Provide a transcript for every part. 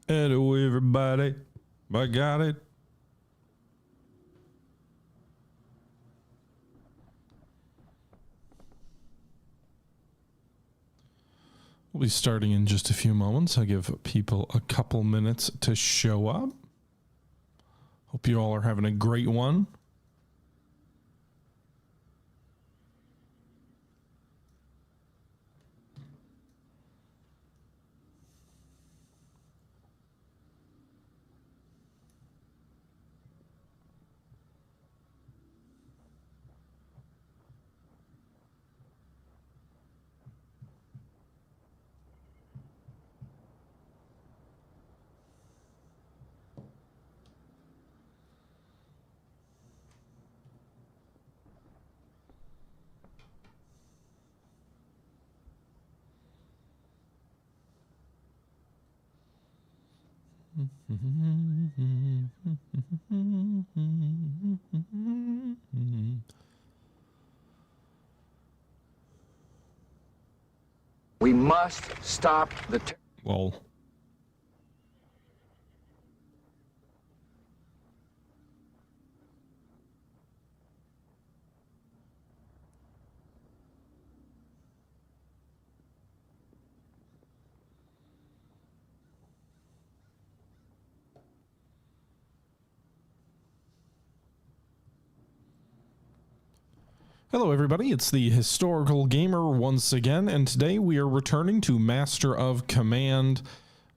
Hello, everybody. I got it. We'll be starting in just a few moments. I'll give people a couple minutes to show up. Hope you all are having a great one. We must stop the... Well. Hello everybody, it's the Historical Gamer once again, and today we are returning to Master of Command,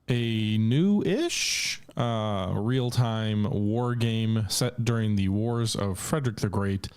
a new-ish real-time war game set during the wars of Frederick the Great,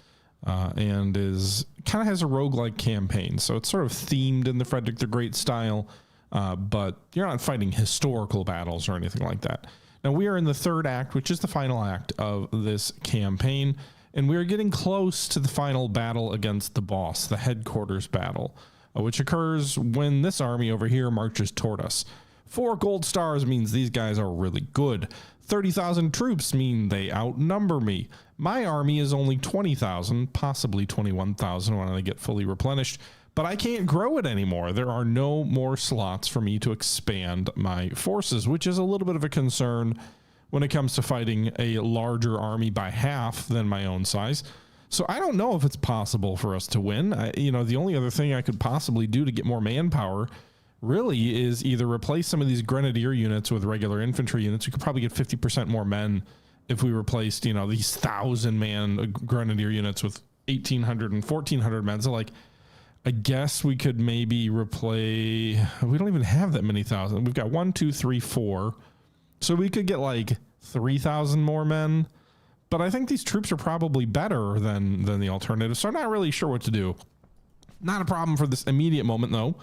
and is kind of has a roguelike campaign, so it's sort of themed in the Frederick the Great style, but you're not fighting historical battles or anything like that. Now we are in the third act, which is the final act of this campaign. And we are getting close to the final battle against the boss, the headquarters battle, which occurs when this army over here marches toward us. 4 gold stars means these guys are really good. 30,000 troops mean they outnumber me. My army is only 20,000, possibly 21,000 when I get fully replenished, but I can't grow it anymore. There are no more slots for me to expand my forces, which is a little bit of a concern when it comes to fighting a larger army by half than my own size. So I don't know if it's possible for us to win. The only other thing I could possibly do to get more manpower really is either replace some of these grenadier units with regular infantry units. We could probably get 50% more men if we replaced, these 1,000-man grenadier units with 1,800 and 1,400 men. So I guess we could maybe replace, we don't even have that many thousand. We've got 1, 2, 3, 4. So we could get 3,000 more men, but I think these troops are probably better than the alternative. So I'm not really sure what to do. Not a problem for this immediate moment though,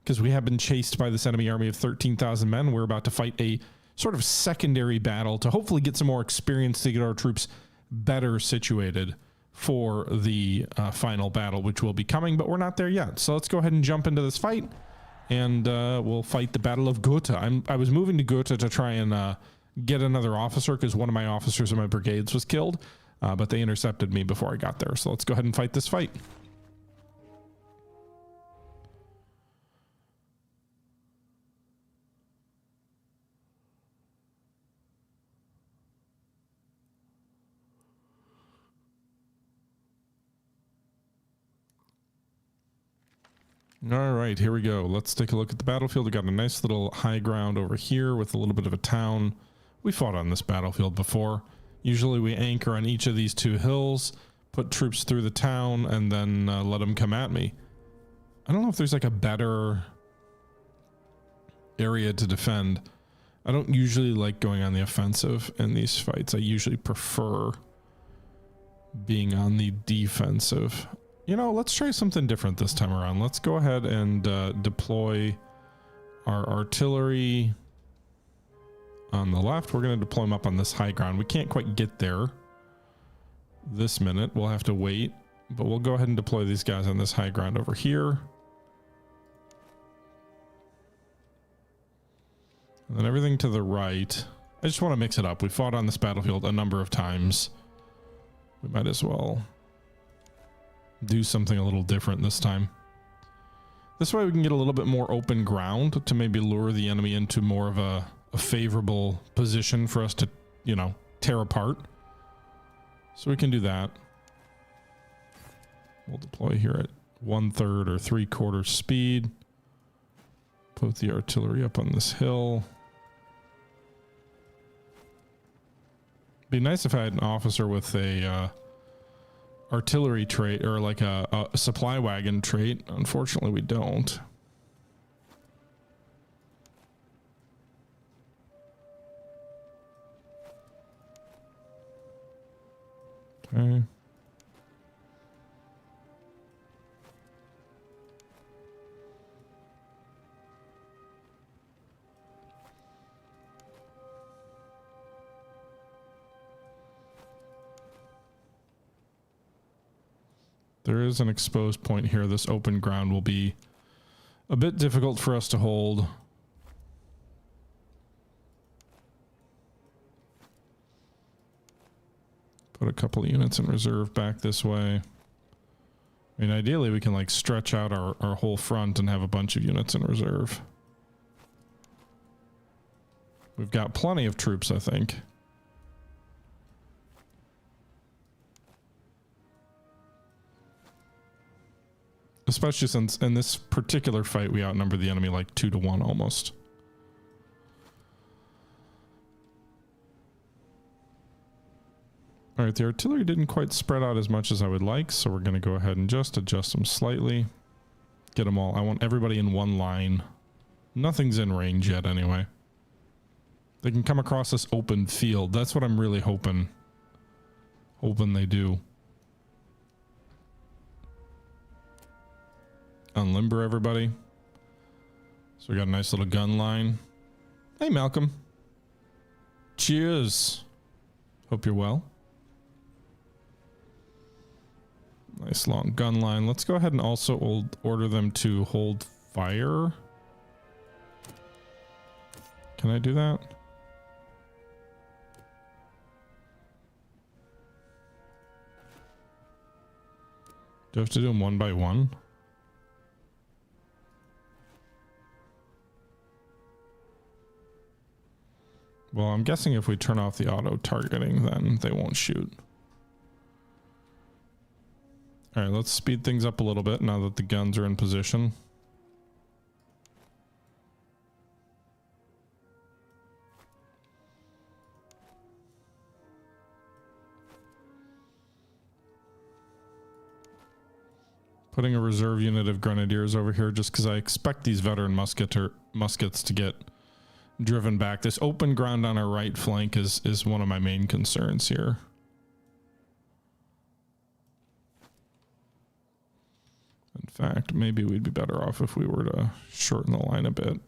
because we have been chased by this enemy army of 13,000 men. We're about to fight a sort of secondary battle to hopefully get some more experience to get our troops better situated for the final battle, which will be coming, but we're not there yet. So let's go ahead and jump into this fight. And we'll fight the Battle of Gotha. I was moving to Gotha to try and get another officer because one of my officers in my brigades was killed, but they intercepted me before I got there. So let's go ahead and fight this fight. All right, here we go. Let's take a look at the battlefield. We got a nice little high ground over here with a little bit of a town. We fought on this battlefield before. Usually we anchor on each of these 2 hills, put troops through the town, and then let them come at me. I don't know if there's a better area to defend. I don't usually like going on the offensive in these fights. I usually prefer being on the defensive. Let's try something different this time around. Let's go ahead and deploy our artillery on the left. We're going to deploy them up on this high ground. We can't quite get there this minute. We'll have to wait, but we'll go ahead and deploy these guys on this high ground over here. And then everything to the right. I just want to mix it up. We fought on this battlefield a number of times. We might as well do something a little different this time. This way we can get a little bit more open ground to maybe lure the enemy into more of a favorable position for us to, you know, tear apart. So we can do that. We'll deploy here at 1/3 or 3/4 speed. Put the artillery up on this hill. Be nice if I had an officer with a artillery trait or like a supply wagon trait. Unfortunately, we don't. Okay. There is an exposed point here. This open ground will be a bit difficult for us to hold. Put a couple of units in reserve back this way. I mean, ideally we can like stretch out our whole front and have a bunch of units in reserve. We've got plenty of troops, I think. Especially since in this particular fight we outnumber the enemy like 2-to-1 almost. All right, the artillery didn't quite spread out as much as I would like, so we're going to go ahead and just adjust them slightly. Get them all. I want everybody in one line. Nothing's in range yet anyway. They can come across this open field. That's what I'm really hoping they do. Unlimber everybody. So we got a nice little gun line. Hey, Malcolm. Cheers. Hope you're well. Nice long gun line. Let's go ahead and also order them to hold fire. Can I do that? Do I have to do them one by one? Well, I'm guessing if we turn off the auto targeting, then they won't shoot. All right, let's speed things up a little bit now that the guns are in position. Putting a reserve unit of grenadiers over here just because I expect these veteran muskets to get driven back. This open ground on our right flank is one of my main concerns here. In fact, maybe we'd be better off if we were to shorten the line a bit.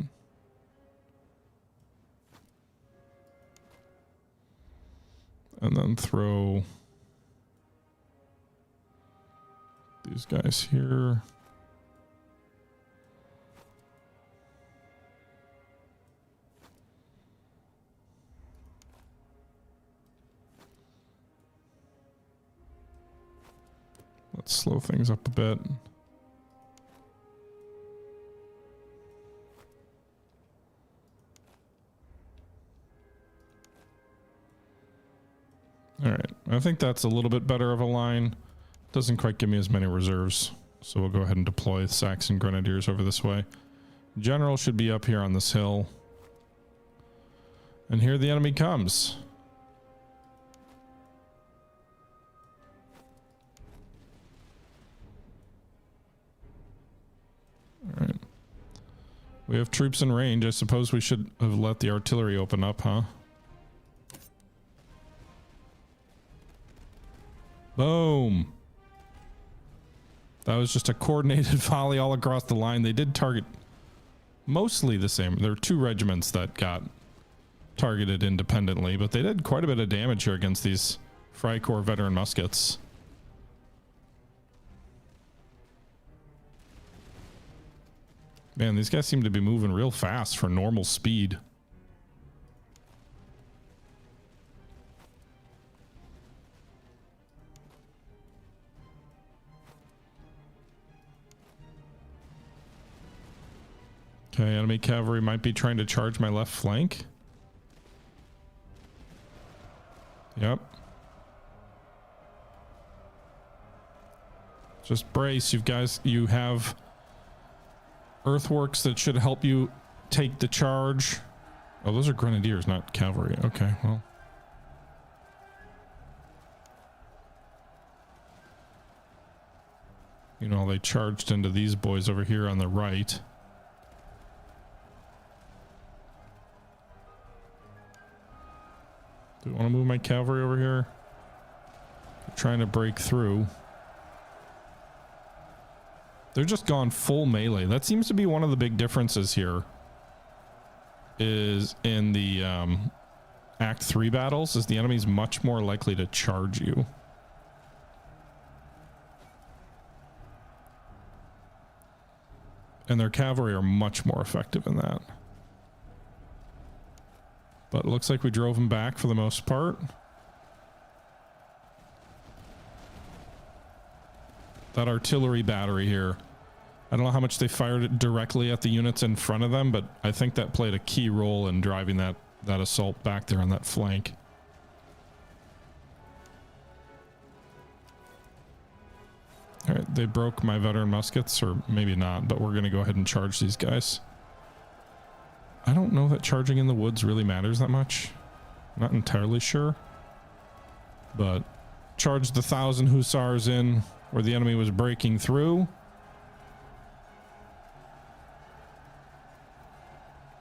And then throw these guys here. Let's slow things up a bit. All right, I think that's a little bit better of a line. Doesn't quite give me as many reserves, so we'll go ahead and deploy Saxon Grenadiers over this way. General should be up here on this hill. And here the enemy comes. All right. We have troops in range. I suppose we should have let the artillery open up, huh? Boom. That was just a coordinated volley all across the line. They did target mostly the same. There were two regiments that got targeted independently, but they did quite a bit of damage here against these Freikorps veteran muskets. Man, these guys seem to be moving real fast for normal speed. Okay, enemy cavalry might be trying to charge my left flank. Yep. Just brace, you have earthworks that should help you take the charge. Oh, those are grenadiers, not cavalry. Okay, well. You know, they charged into these boys over here on the right. Do I want to move my cavalry over here? They're trying to break through. They're just gone full melee. That seems to be one of the big differences here. Is in the Act 3 battles, is the enemy's much more likely to charge you. And their cavalry are much more effective in that. But it looks like we drove them back for the most part. That artillery battery here. I don't know how much they fired it directly at the units in front of them, but I think that played a key role in driving that assault back there on that flank. All right, they broke my veteran muskets, or maybe not, but we're going to go ahead and charge these guys. I don't know that charging in the woods really matters that much. Not entirely sure. But charged the 1,000 hussars in where the enemy was breaking through.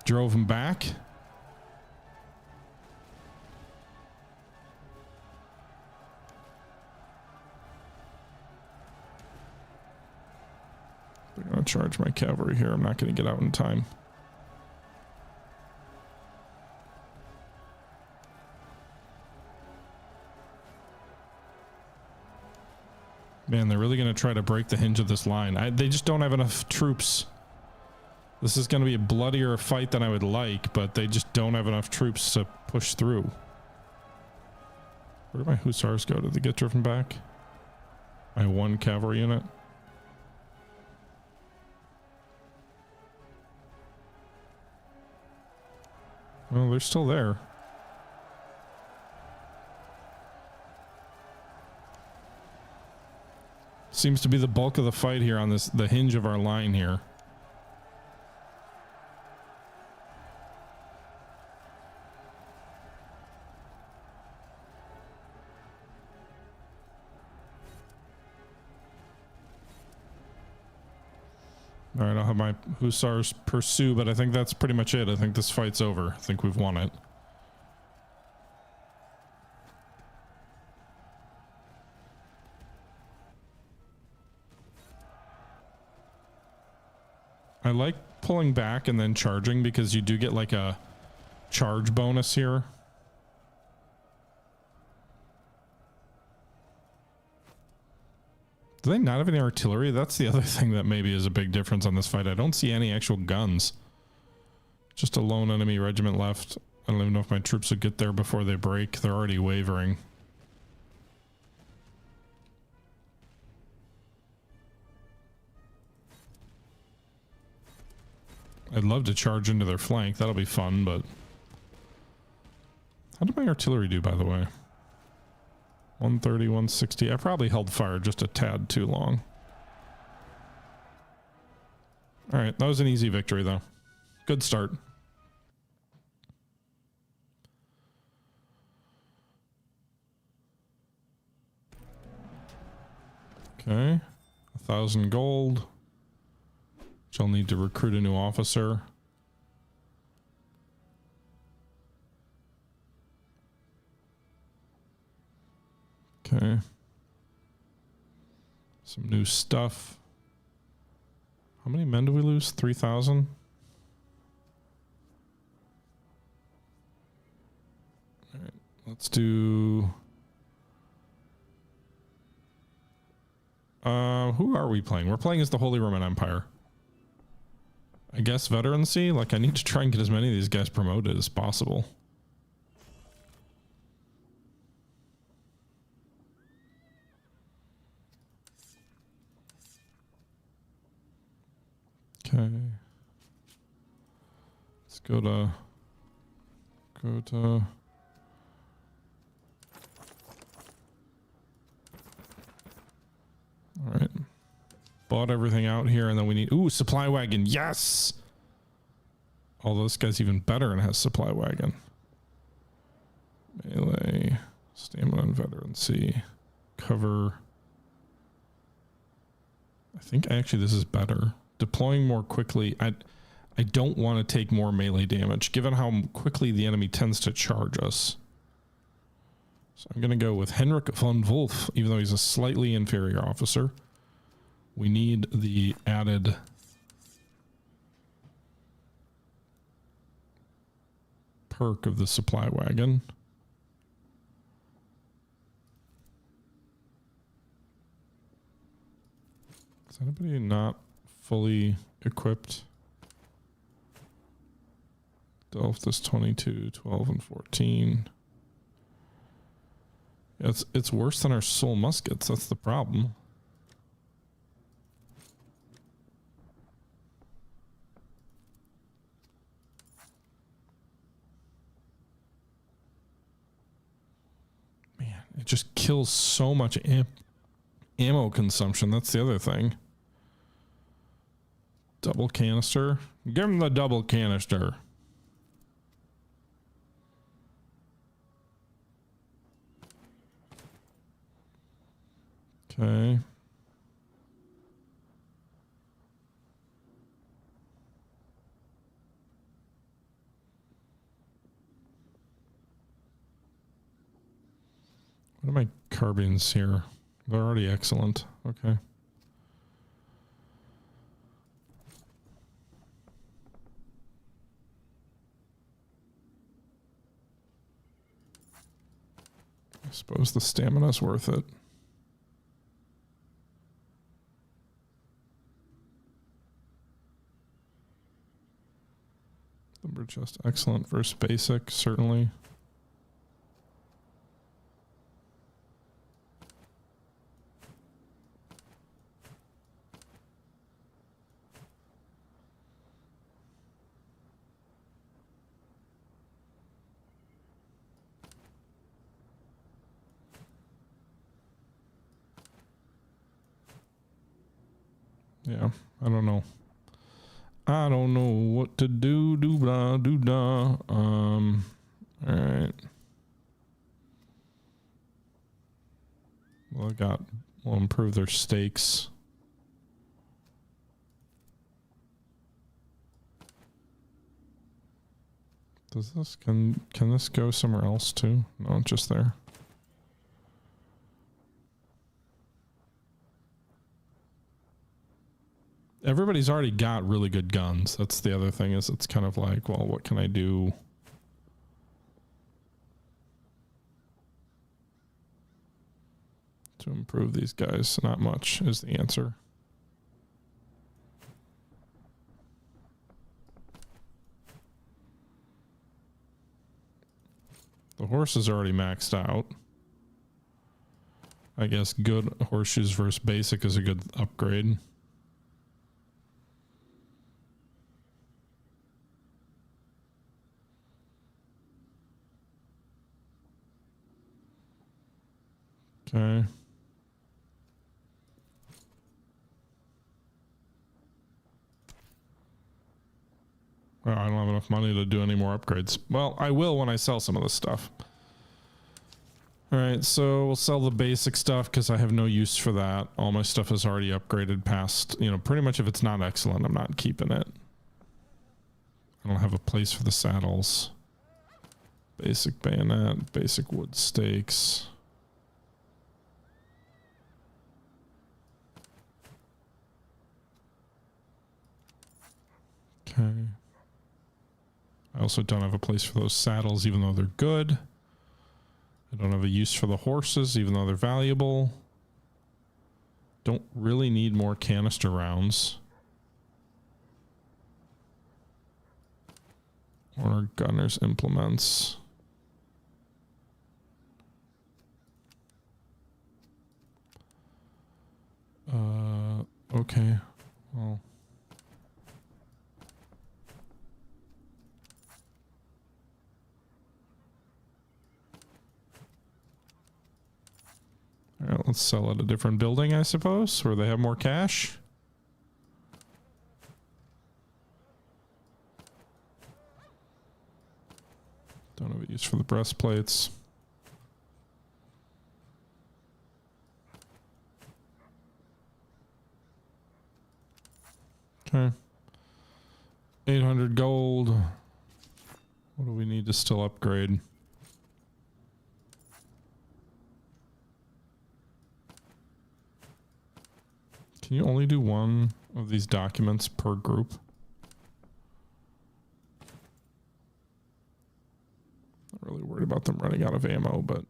Drove them back. They're going to charge my cavalry here. I'm not going to get out in time. Man, they're really going to try to break the hinge of this line. They just don't have enough troops. This is going to be a bloodier fight than I would like, but they just don't have enough troops to push through. Where did my hussars go? Did they get driven back? My one cavalry unit. Well, they're still there. Seems to be the bulk of the fight here on the hinge of our line here. All right, I'll have my hussars pursue, but I think that's pretty much it. I think this fight's over. I think we've won it. I like pulling back and then charging because you do get like a charge bonus here. Do they not have any artillery? That's the other thing that maybe is a big difference on this fight. I don't see any actual guns. Just a lone enemy regiment left. I don't even know if my troops will get there before they break. They're already wavering. I'd love to charge into their flank. That'll be fun, but... How did my artillery do, by the way? 130, 160. I probably held fire just a tad too long. Alright, that was an easy victory, though. Good start. Okay. 1,000 gold. Which I'll need to recruit a new officer. Okay. Some new stuff. How many men do we lose? 3,000? All right, let's do... who are we playing? We're playing as the Holy Roman Empire. I guess veterancy? Like, I need to try and get as many of these guys promoted as possible. Okay. Go to... All right. Bought everything out here, and then we need... Ooh, supply wagon. Yes! Although this guy's even better and has supply wagon. Melee, stamina, and veterancy. Cover. I think actually this is better. Deploying more quickly. I don't want to take more melee damage, given how quickly the enemy tends to charge us. So I'm going to go with Henrik von Wolf, even though he's a slightly inferior officer. We need the added perk of the supply wagon. Is anybody not fully equipped? Delft is 22, 12, and 14. It's worse than our soul muskets. That's the problem. Man, it just kills so much ammo consumption. That's the other thing. Double canister. Give him the double canister. Okay. What are my carbines here? They're already excellent. Okay. I suppose the stamina's worth it. Lumber chest, excellent versus basic, certainly. Yeah, I don't know. I don't know what to do, do-blah, all right. Well, we'll improve their stakes. Does this, can this go somewhere else too? No, just there. Everybody's already got really good guns. That's the other thing, is it's kind of like, well, what can I do? To improve these guys? Not much is the answer. The horse is already maxed out. I guess good horseshoes versus basic is a good upgrade. Okay. Well, I don't have enough money to do any more upgrades. Well, I will when I sell some of this stuff. All right, so we'll sell the basic stuff because I have no use for that. All my stuff is already upgraded past, you know, pretty much if it's not excellent, I'm not keeping it. I don't have a place for the saddles. Basic bayonet, basic wood stakes. Okay. I also don't have a place for those saddles, even though they're good. I don't have a use for the horses, even though they're valuable. Don't really need more canister rounds. Or gunner's implements. Okay. Well. All right, let's sell at a different building, I suppose, where they have more cash. Don't have a use for the breastplates. Okay. 800 gold. What do we need to still upgrade? Can you only do one of these documents per group? Not really worried about them running out of ammo, but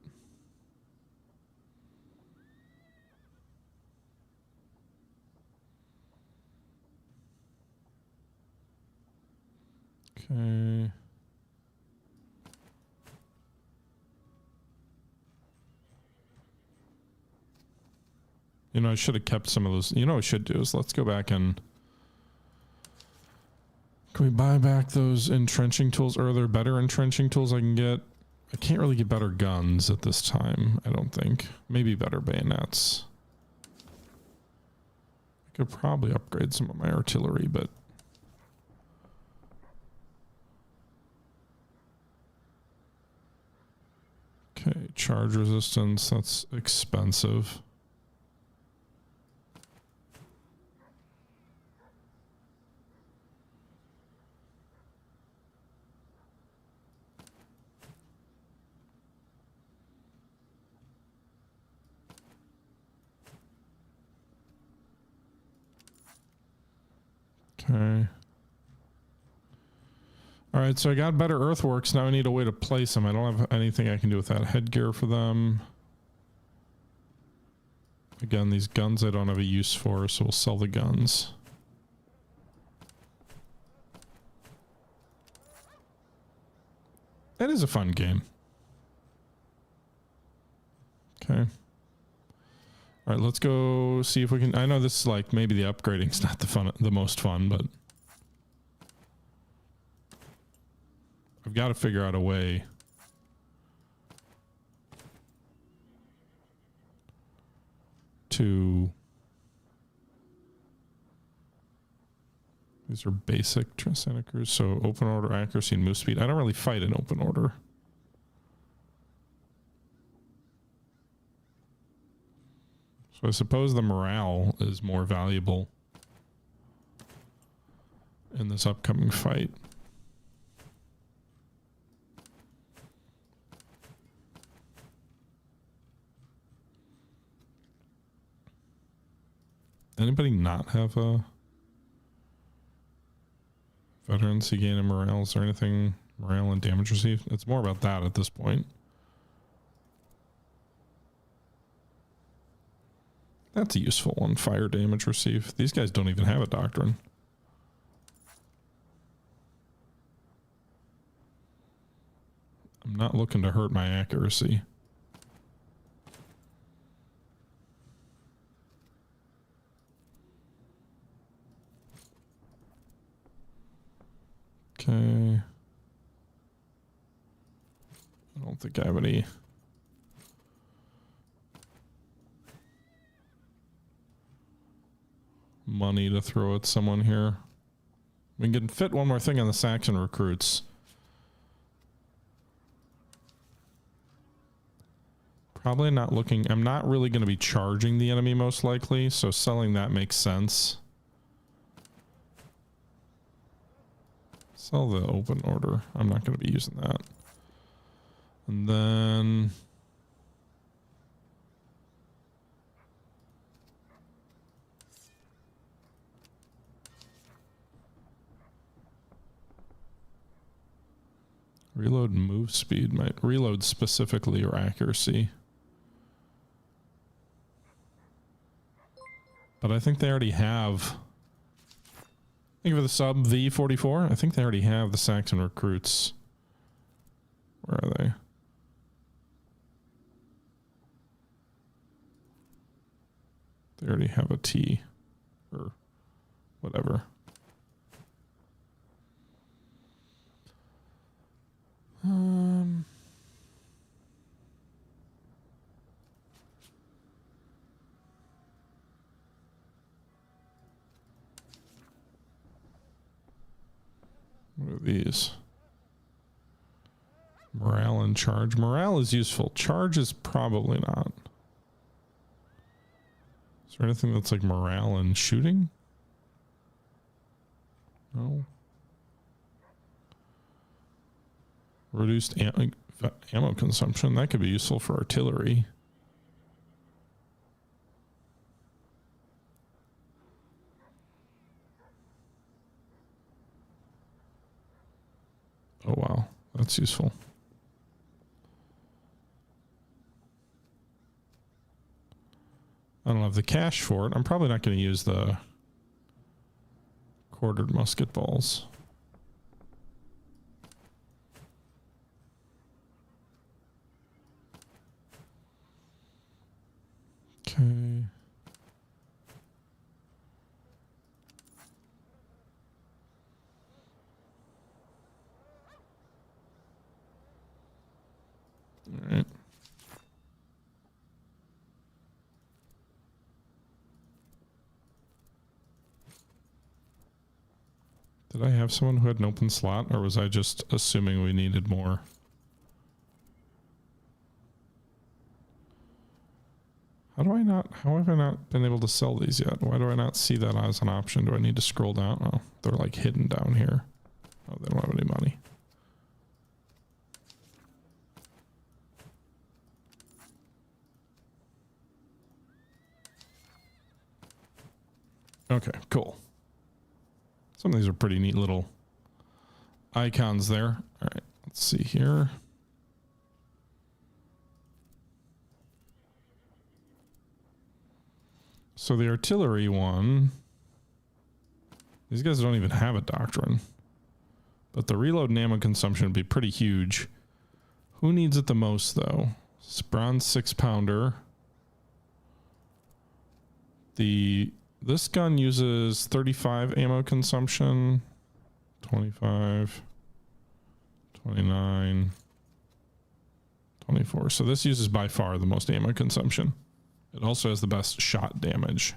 okay. You know, I should have kept some of those. You know what I should do is let's go back and... Can we buy back those entrenching tools? Or are there better entrenching tools I can get? I can't really get better guns at this time, I don't think. Maybe better bayonets. I could probably upgrade some of my artillery, but... Okay, charge resistance, that's expensive. Okay. All right, so I got better earthworks. Now I need a way to place them. I don't have anything I can do with that. Headgear for them. Again, these guns I don't have a use for, so we'll sell the guns. That is a fun game. Okay. All right, let's go see if we can... I know this is like maybe the upgrading's not the most fun, but I've got to figure out a way to... These are basic Santa Cruz, so open order accuracy and move speed. I don't really fight in open order. So I suppose the morale is more valuable in this upcoming fight. Anybody not have a veterans you gain in morale? Is there anything morale and damage received? It's more about that at this point. That's a useful one. Fire damage received. These guys don't even have a doctrine. I'm not looking to hurt my accuracy. Okay. I don't think I have any... money to throw at someone here. We can fit one more thing on the Saxon recruits. Probably not looking... I'm not really going to be charging the enemy most likely, so selling that makes sense. Sell the open order. I'm not going to be using that. And then... reload and move speed might reload specifically or accuracy. But I think they already have... I think for the sub V44, I think they already have the Saxon recruits. Where are they? They already have a T. Or whatever. What are these? Morale and charge. Morale is useful. Charge is probably not. Is there anything that's like morale and shooting? No. Reduced ammo consumption. That could be useful for artillery. Oh wow, that's useful. I don't have the cash for it. I'm probably not going to use the quartered musket balls. Okay. All right. Did I have someone who had an open slot, or was I just assuming we needed more? How have I not been able to sell these yet? Why do I not see that as an option? Do I need to scroll down? Oh, they're like hidden down here. Oh, they don't have any money. Okay, cool. Some of these are pretty neat little icons there. All right, let's see here. So the artillery one, these guys don't even have a doctrine, but the reload and ammo consumption would be pretty huge. Who needs it the most though? It's bronze 6-pounder. This gun uses 35 ammo consumption, 25, 29, 24. So this uses by far the most ammo consumption. It also has the best shot damage.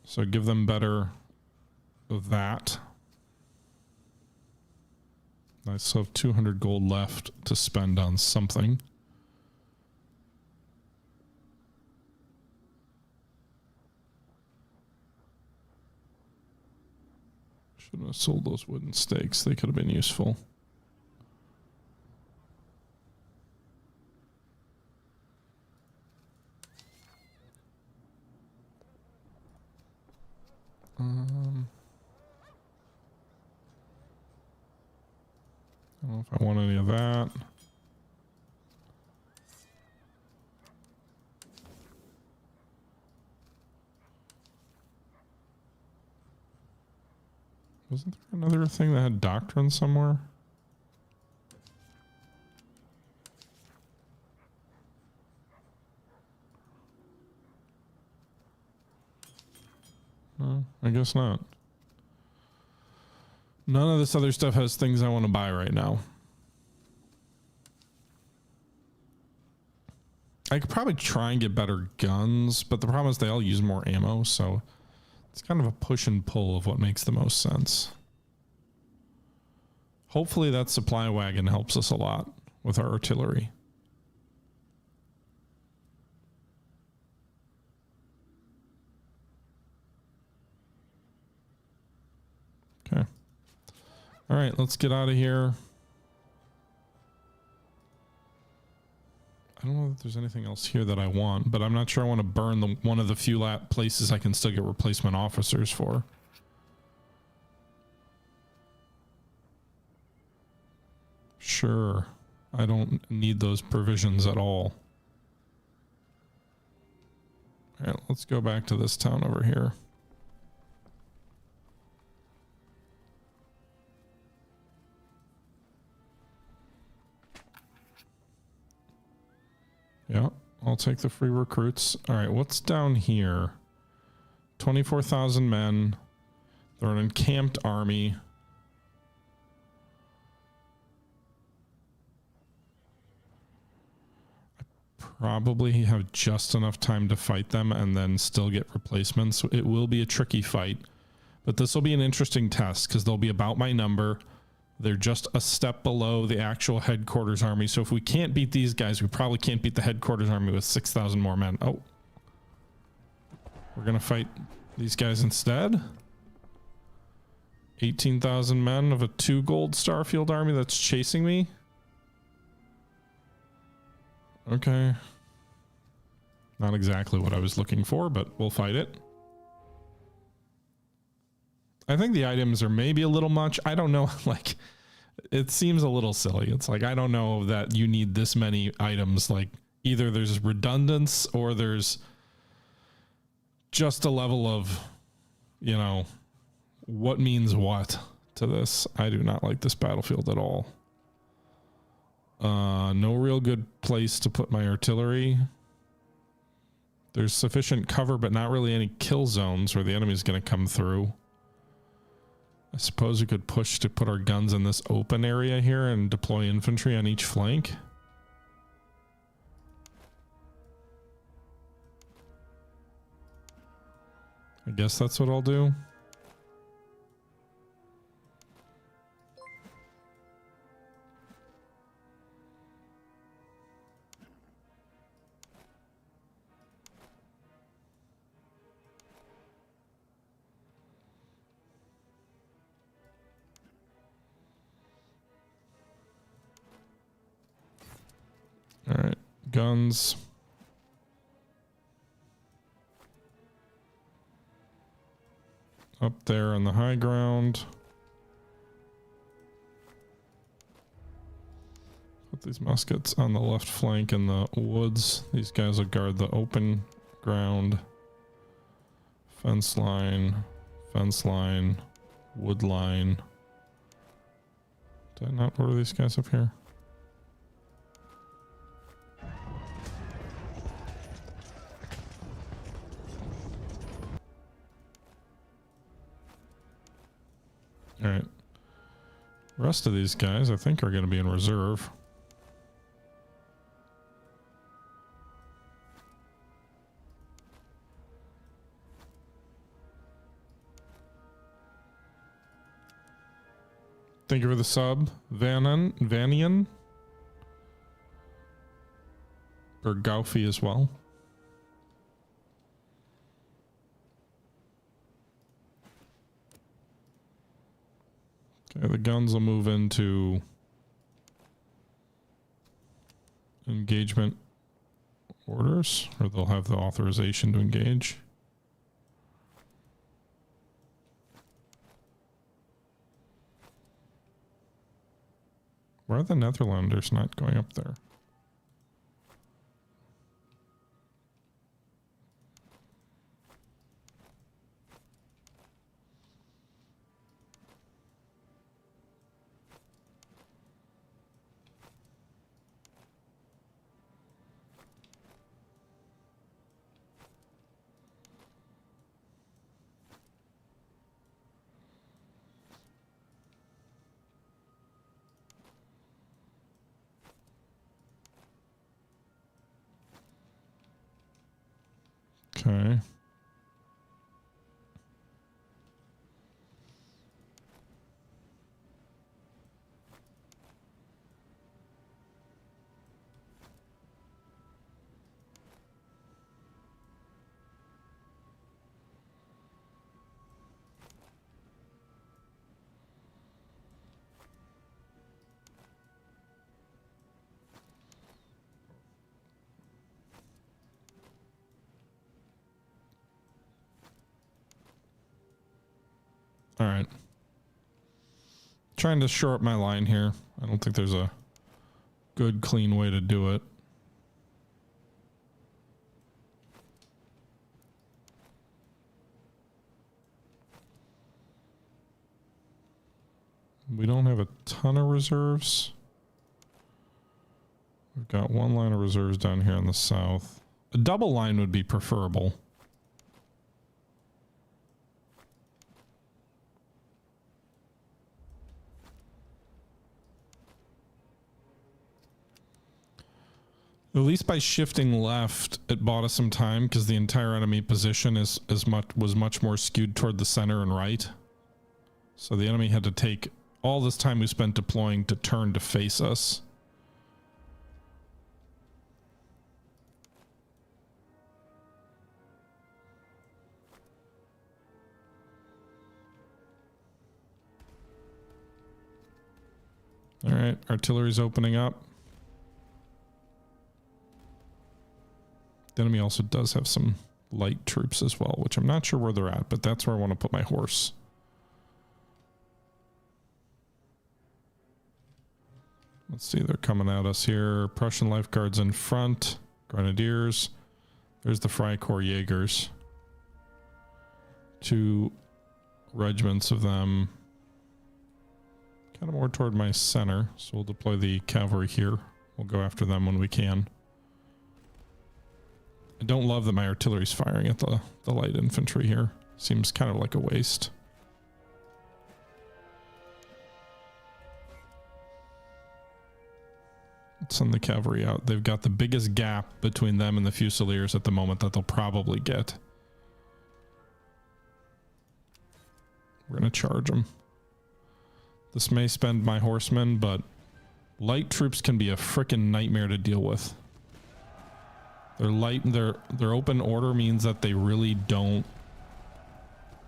So give them better of that. I still have 200 gold left to spend on something. Should have sold those wooden stakes. They could have been useful. I don't know if I want any of that. Wasn't there another thing that had doctrine somewhere? No, I guess not. None of this other stuff has things I want to buy right now. I could probably try and get better guns, but the problem is they all use more ammo, so it's kind of a push and pull of what makes the most sense. Hopefully that supply wagon helps us a lot with our artillery. Okay. All right, let's get out of here. I don't know if there's anything else here that I want, but I'm not sure I want to burn one of the few places I can still get replacement officers for. Sure. I don't need those provisions at all. All right, let's go back to this town over here. Yeah, I'll take the free recruits. All right, what's down here? 24,000 men. They're an encamped army. I probably have just enough time to fight them and then still get replacements. It will be a tricky fight. But this will be an interesting test because they'll be about my number. They're just a step below the actual headquarters army. So if we can't beat these guys, we probably can't beat the headquarters army with 6,000 more men. Oh. We're going to fight these guys instead. 18,000 men of a 2 gold Starfield army that's chasing me. Okay. Not exactly what I was looking for, but we'll fight it. I think the items are maybe a little much. I don't know. Like, it seems a little silly. It's like, I don't know that you need this many items. Like, either there's redundance or there's just a level of, you know, what means what to this. I do not like this battlefield at all. No real good place to put my artillery. There's sufficient cover, but not really any kill zones where the enemy's going to come through. I suppose we could push to put our guns in this open area here and deploy infantry on each flank. I guess that's what I'll do. All right, guns. Up there on the high ground. Put these muskets on the left flank in the woods. These guys will guard the open ground. Fence line, wood line. Did I not order these guys up here? All right. The rest of these guys, I think, are going to be in reserve. Thank you for the sub, Vanian. Bergaufi as well. Okay, the guns will move into engagement orders, or they'll have the authorization to engage. Why are the Netherlanders not going up there? Okay. All right. Trying to shore up my line here. I don't think there's a good, clean way to do it. We don't have a ton of reserves. We've got one line of reserves down here in the south. A double line would be preferable. At least by shifting left, it bought us some time because the entire enemy position was much more skewed toward the center and right. So the enemy had to take all this time we spent deploying to turn to face us. All right, artillery's opening up. The enemy also does have some light troops as well, which I'm not sure where they're at, but that's where I want to put my horse. Let's see, they're coming at us here. Prussian Life Guards in front. Grenadiers. There's the Freikorps Jaegers. 2 regiments of them. Kind of more toward my center, so we'll deploy the cavalry here. We'll go after them when we can. I don't love that my artillery's firing at the light infantry here. Seems kind of like a waste. Let's send the cavalry out. They've got the biggest gap between them and the Fusiliers at the moment that they'll probably get. We're going to charge them. This may spend my horsemen, but light troops can be a frickin' nightmare to deal with. Their light, their open order means that they really don't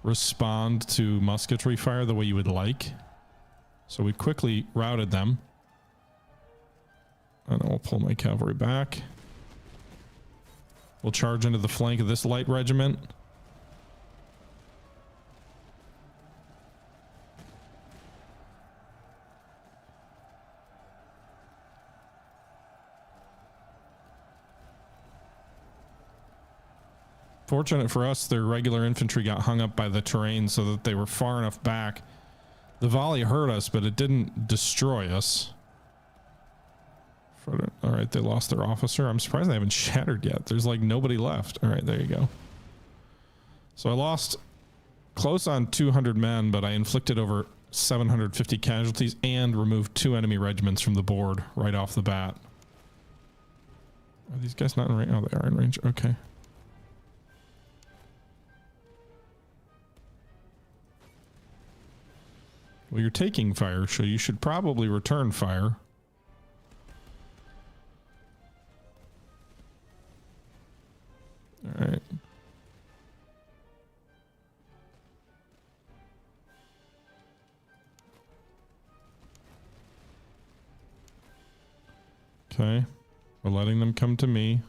respond to musketry fire the way you would like. So we quickly routed them. And then we'll pull my cavalry back. We'll charge into the flank of this light regiment. Fortunate for us, their regular infantry got hung up by the terrain so that they were far enough back. The volley hurt us, but it didn't destroy us. All right, they lost their officer. I'm surprised they haven't shattered yet. There's like nobody left. All right, there you go. So I lost close on 200 men, but I inflicted over 750 casualties and removed 2 enemy regiments from the board right off the bat. Are these guys not in range? Oh, they are in range. Okay. Well, you're taking fire, so you should probably return fire. All right. Okay. We're letting them come to me.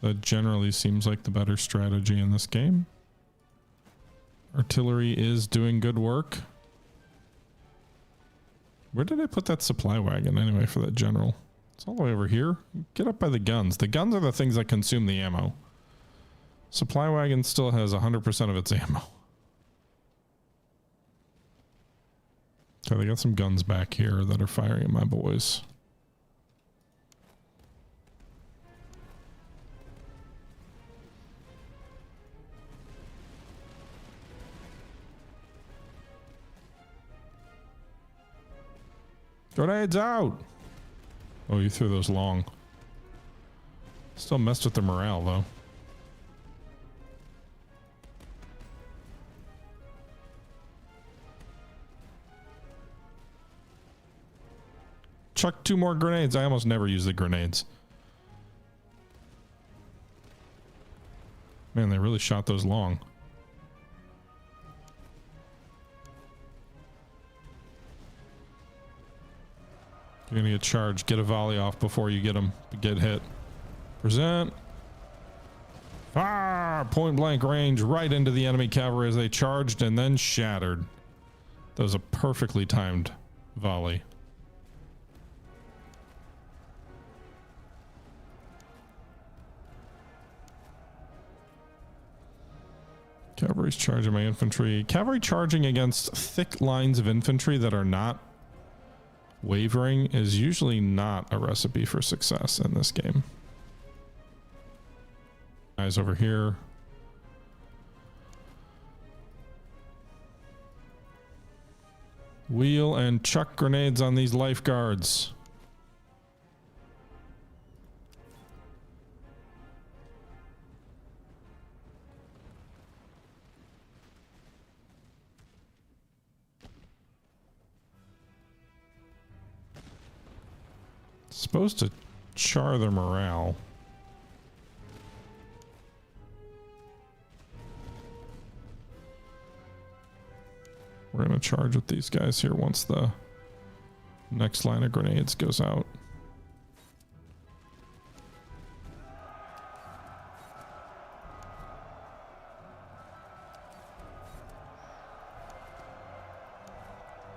That generally seems like the better strategy in this game. Artillery is doing good work. Where did I put that supply wagon anyway for that general? It's all the way over here. Get up by the guns. The guns are the things that consume the ammo. Supply wagon still has 100% of its ammo. Okay, they got some guns back here that are firing at my boys. Grenades out! Oh, you threw those long. Still messed with the morale, though. Chuck 2 more grenades. I almost never use the grenades. Man, they really shot those long. You're gonna get charged. Get a volley off before you get hit. Present. Fire! Point blank range right into the enemy cavalry as they charged and then shattered. That was a perfectly timed volley. Cavalry's charging my infantry. Cavalry charging against thick lines of infantry that are not wavering is usually not a recipe for success in this game. Guys over here. Wheel and chuck grenades on these lifeguards. Supposed to char their morale. We're going to charge with these guys here once the next line of grenades goes out.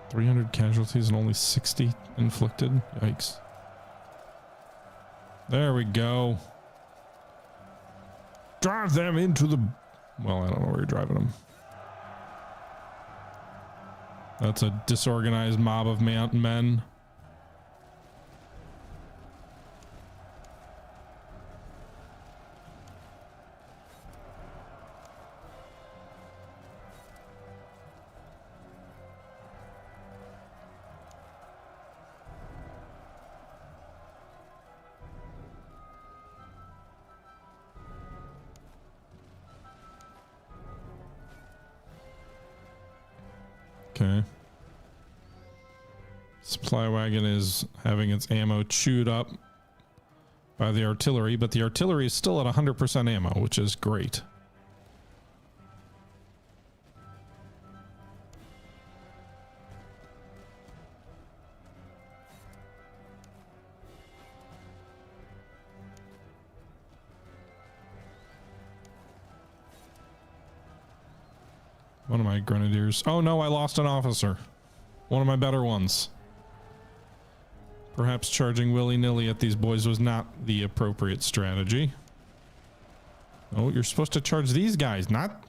.300 casualties and only 60 inflicted. Yikes. There we go. Drive them into the... Well, I don't know where you're driving them. That's a disorganized mob of men. Okay. Supply wagon is having its ammo chewed up by the artillery, but the artillery is still at 100% ammo, which is great. One of my grenadiers. Oh no, I lost an officer. One of my better ones. Perhaps charging willy-nilly at these boys was not the appropriate strategy. Oh, you're supposed to charge these guys, not...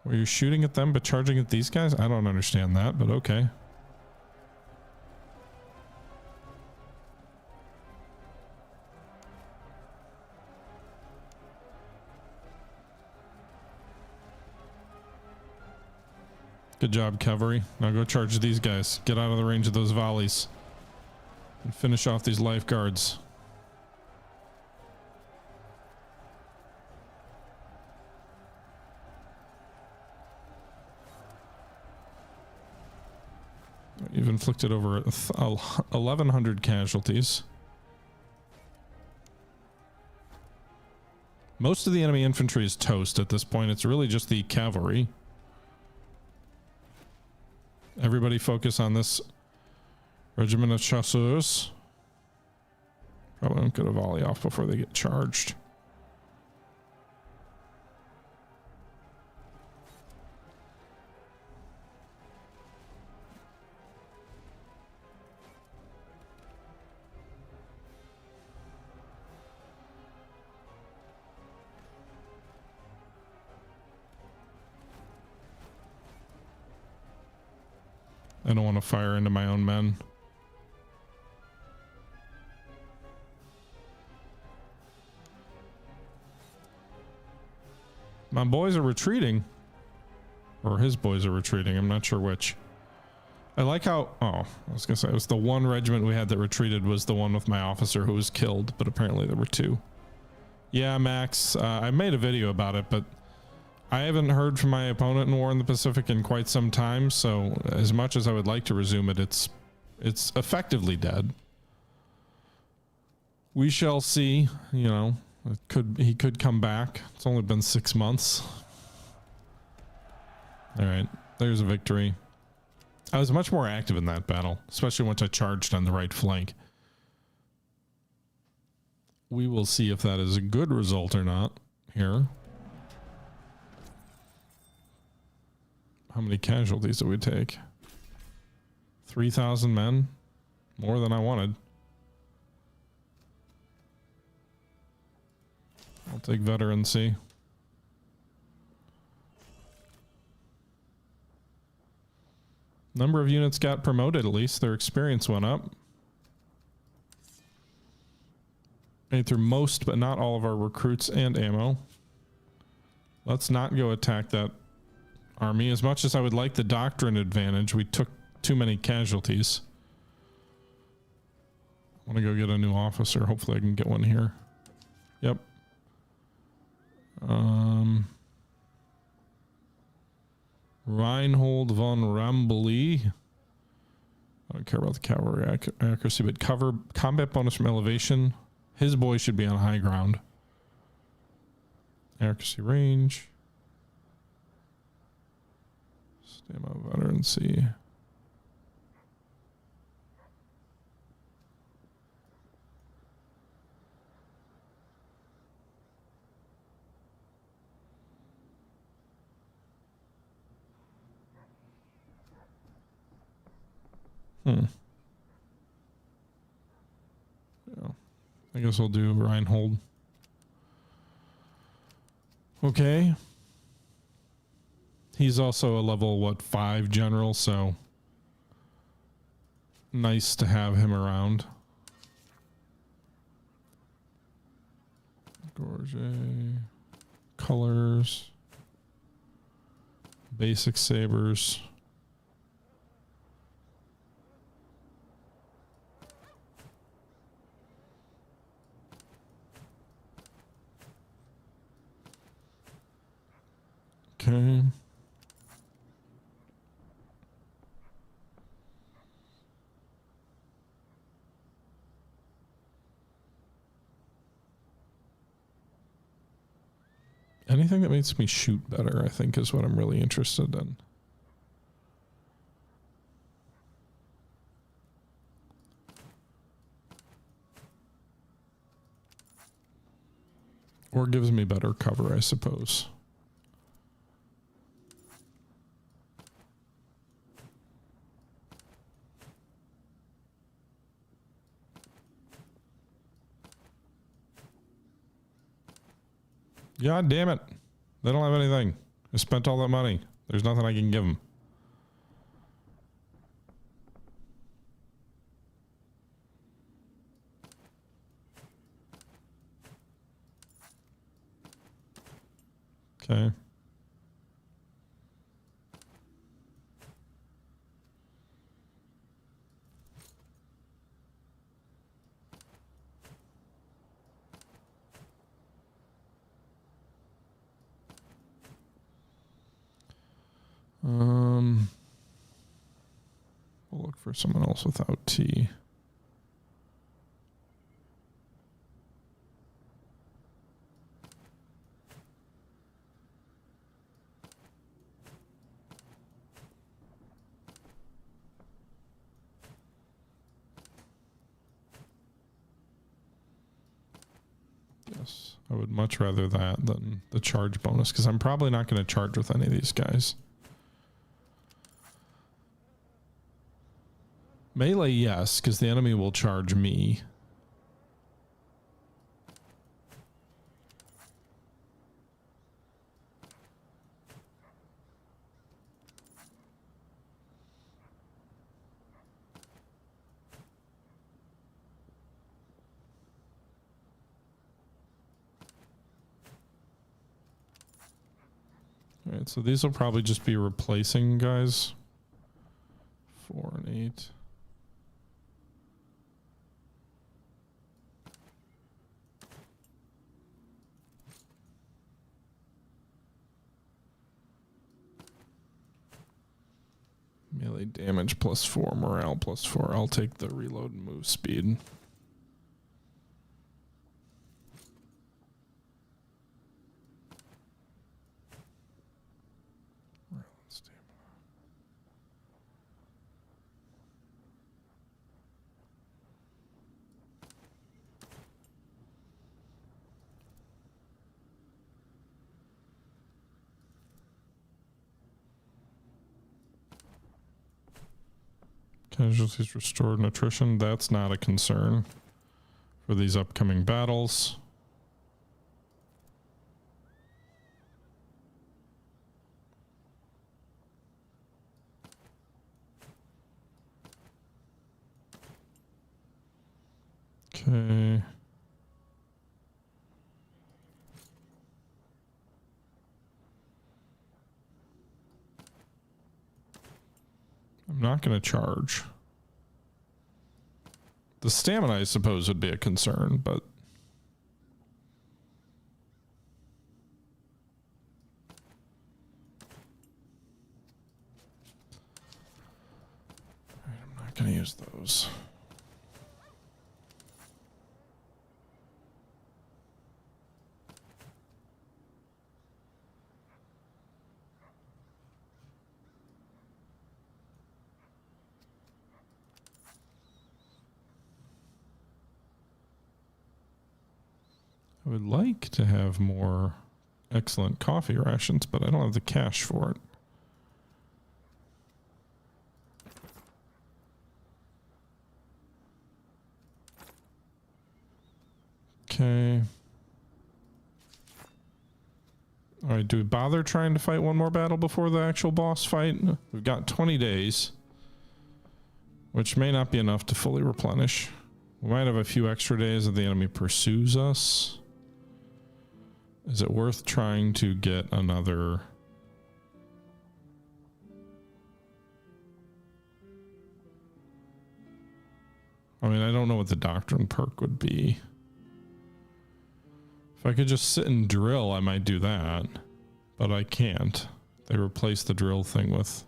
Were you shooting at them but charging at these guys? I don't understand that, but okay. Good job, cavalry. Now go charge these guys. Get out of the range of those volleys. And finish off these lifeguards. You've inflicted over 1,100 casualties. Most of the enemy infantry is toast at this point. It's really just the cavalry. Everybody focus on this regiment of chasseurs. Probably don't get a volley off before they get charged. I don't want to fire into my own men. My boys are retreating. Or his boys are retreating. I'm not sure which. I like how... Oh, I was going to say, it was the one regiment we had that retreated was the one with my officer who was killed, but apparently there were two. Yeah, Max, I made a video about it, but I haven't heard from my opponent in War in the Pacific in quite some time, so as much as I would like to resume it, it's effectively dead. We shall see, you know, he could come back. It's only been 6 months. All right, there's a victory. I was much more active in that battle, especially once I charged on the right flank. We will see if that is a good result or not here. How many casualties did we take? 3,000 men? More than I wanted. I'll take veterancy. Number of units got promoted, at least. Their experience went up. Made through most, but not all of our recruits and ammo. Let's not go attack that army. As much as I would like the doctrine advantage, we took too many casualties. I want to go get a new officer. Hopefully I can get one here. Yep. Reinhold von Rambouillet. I don't care about the cavalry accuracy, but cover combat bonus from elevation. His boy should be on high ground. Accuracy range. Stamina veterancy. Yeah. I guess I'll do Reinhold. Okay. He's also a level, 5 general, so nice to have him around. Gorge. Colors. Basic sabers. Okay. Anything that makes me shoot better, I think, is what I'm really interested in. Or gives me better cover, I suppose. God damn it. They don't have anything. I spent all that money. There's nothing I can give them. Okay. We'll look for someone else without T. Yes, I would much rather that than the charge bonus, because I'm probably not going to charge with any of these guys. Melee, yes, because the enemy will charge me. All right, so these will probably just be replacing guys. 4 and 8. Melee damage +4, morale +4. I'll take the reload and move speed. Casualties restored and attrition. That's not a concern for these upcoming battles. Okay. I'm not going to charge. The stamina, I suppose, would be a concern, but I'm not going to use those. I would like to have more excellent coffee rations, but I don't have the cash for it. Okay. All right, do we bother trying to fight one more battle before the actual boss fight? We've got 20 days, which may not be enough to fully replenish. We might have a few extra days if the enemy pursues us. Is it worth trying to get another... I mean, I don't know what the doctrine perk would be. If I could just sit and drill, I might do that. But I can't. They replaced the drill thing with...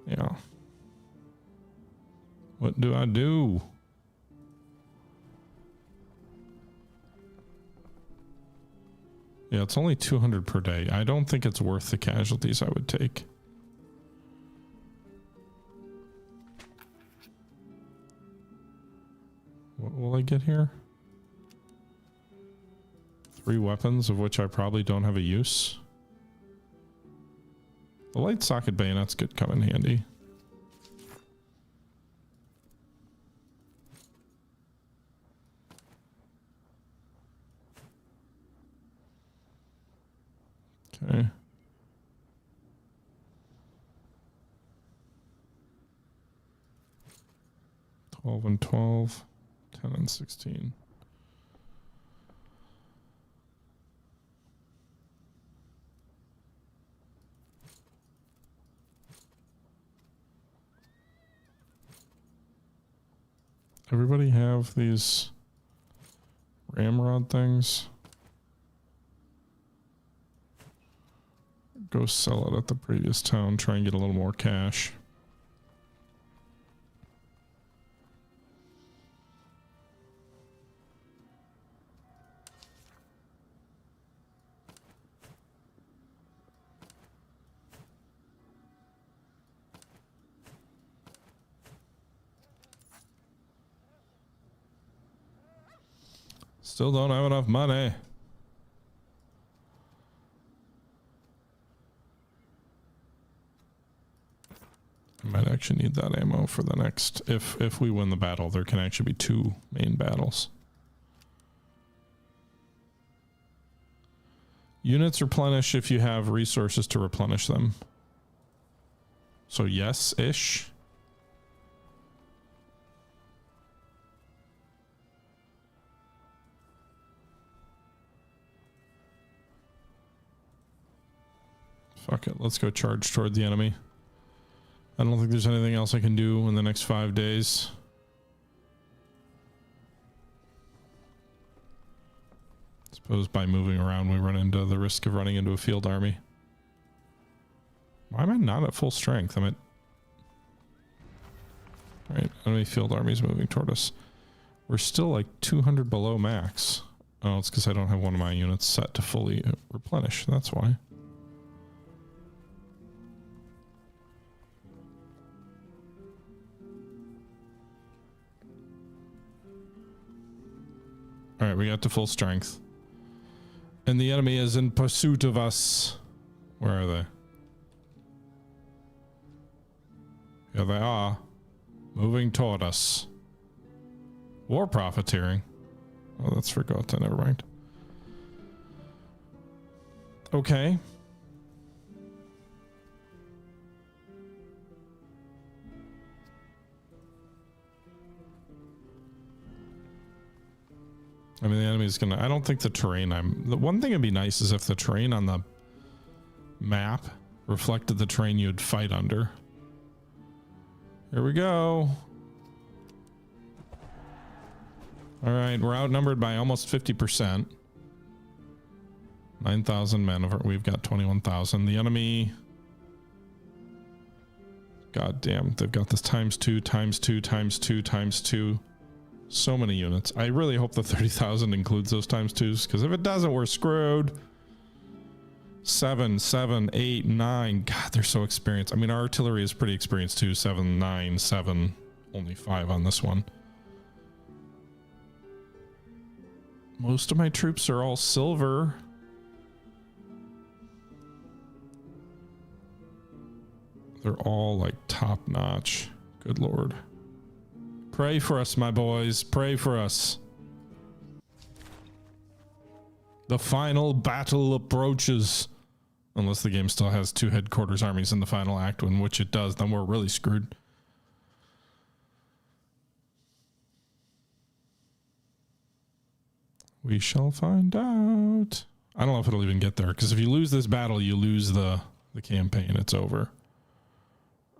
Yeah. What do I do? Yeah, it's only 200 per day. I don't think it's worth the casualties I would take. What will I get here? 3 weapons, of which I probably don't have a use. The light socket bayonets could come in handy. Okay. 12 and 12, 10 and 16. Everybody have these ramrod things? Go sell it at the previous town, try and get a little more cash. Still don't have enough money. I might actually need that ammo for the next... If we win the battle, there can actually be 2 main battles. Units replenish if you have resources to replenish them. So yes-ish. Fuck it, let's go charge toward the enemy. I don't think there's anything else I can do in the next 5 days. I suppose by moving around we run into the risk of running into a field army. Why am I not at full strength? I'm at... Right, enemy field armies moving toward us. We're still like 200 below max. Oh, it's because I don't have one of my units set to fully replenish. That's why. Alright, we got to full strength. And the enemy is in pursuit of us. Where are they? Here they are. Moving toward us. War profiteering. Oh, that's for Gotha, never mind. Okay. I mean, the enemy's gonna... I don't think the terrain the one thing that'd be nice is if the terrain on the map reflected the terrain you'd fight under. Here we go. Alright, we're outnumbered by almost 50%. 9,000 men. We've got 21,000. The enemy... God damn, they've got this times 2, times 2, times 2, times 2. So many units. I really hope the 30,000 includes those times 2s, because if it doesn't, we're screwed. 7, 7, 8, 9. God, they're so experienced. I mean, our artillery is pretty experienced too. 7, 9, 7. Only 5 on this one. Most of my troops are all silver. They're all like top notch. Good Lord. Pray for us, my boys. Pray for us. The final battle approaches. Unless the game still has 2 headquarters armies in the final act, in which it does, then we're really screwed. We shall find out. I don't know if it'll even get there, because if you lose this battle, you lose the campaign. It's over.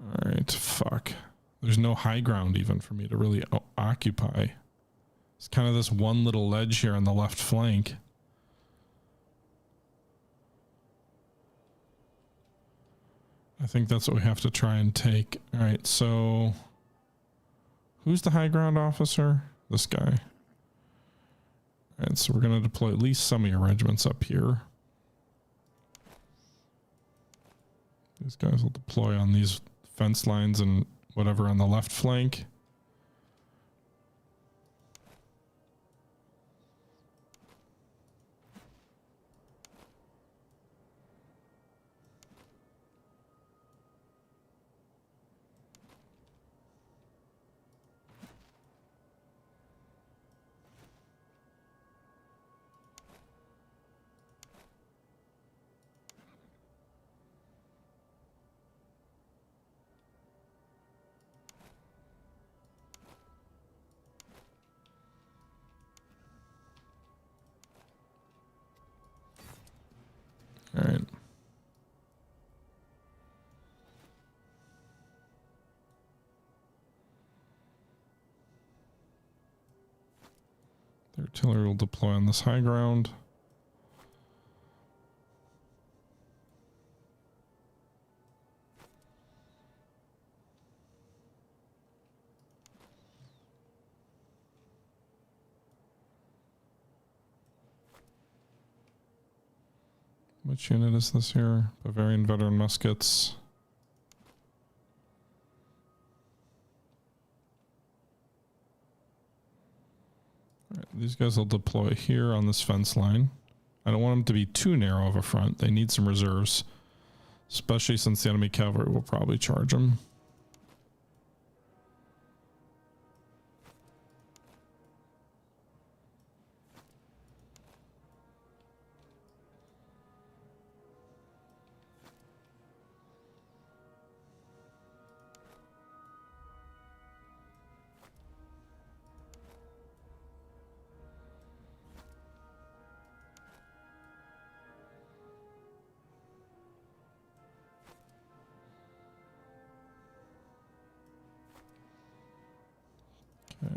All right, fuck. There's no high ground even for me to really occupy. It's kind of this one little ledge here on the left flank. I think that's what we have to try and take. All right, so who's the high ground officer? This guy. All right, so we're going to deploy at least some of your regiments up here. These guys will deploy on these fence lines and whatever on the left flank. All right. The artillery will deploy on this high ground. Which unit is this here? Bavarian veteran muskets. All right, these guys will deploy here on this fence line. I don't want them to be too narrow of a front. They need some reserves, especially since the enemy cavalry will probably charge them.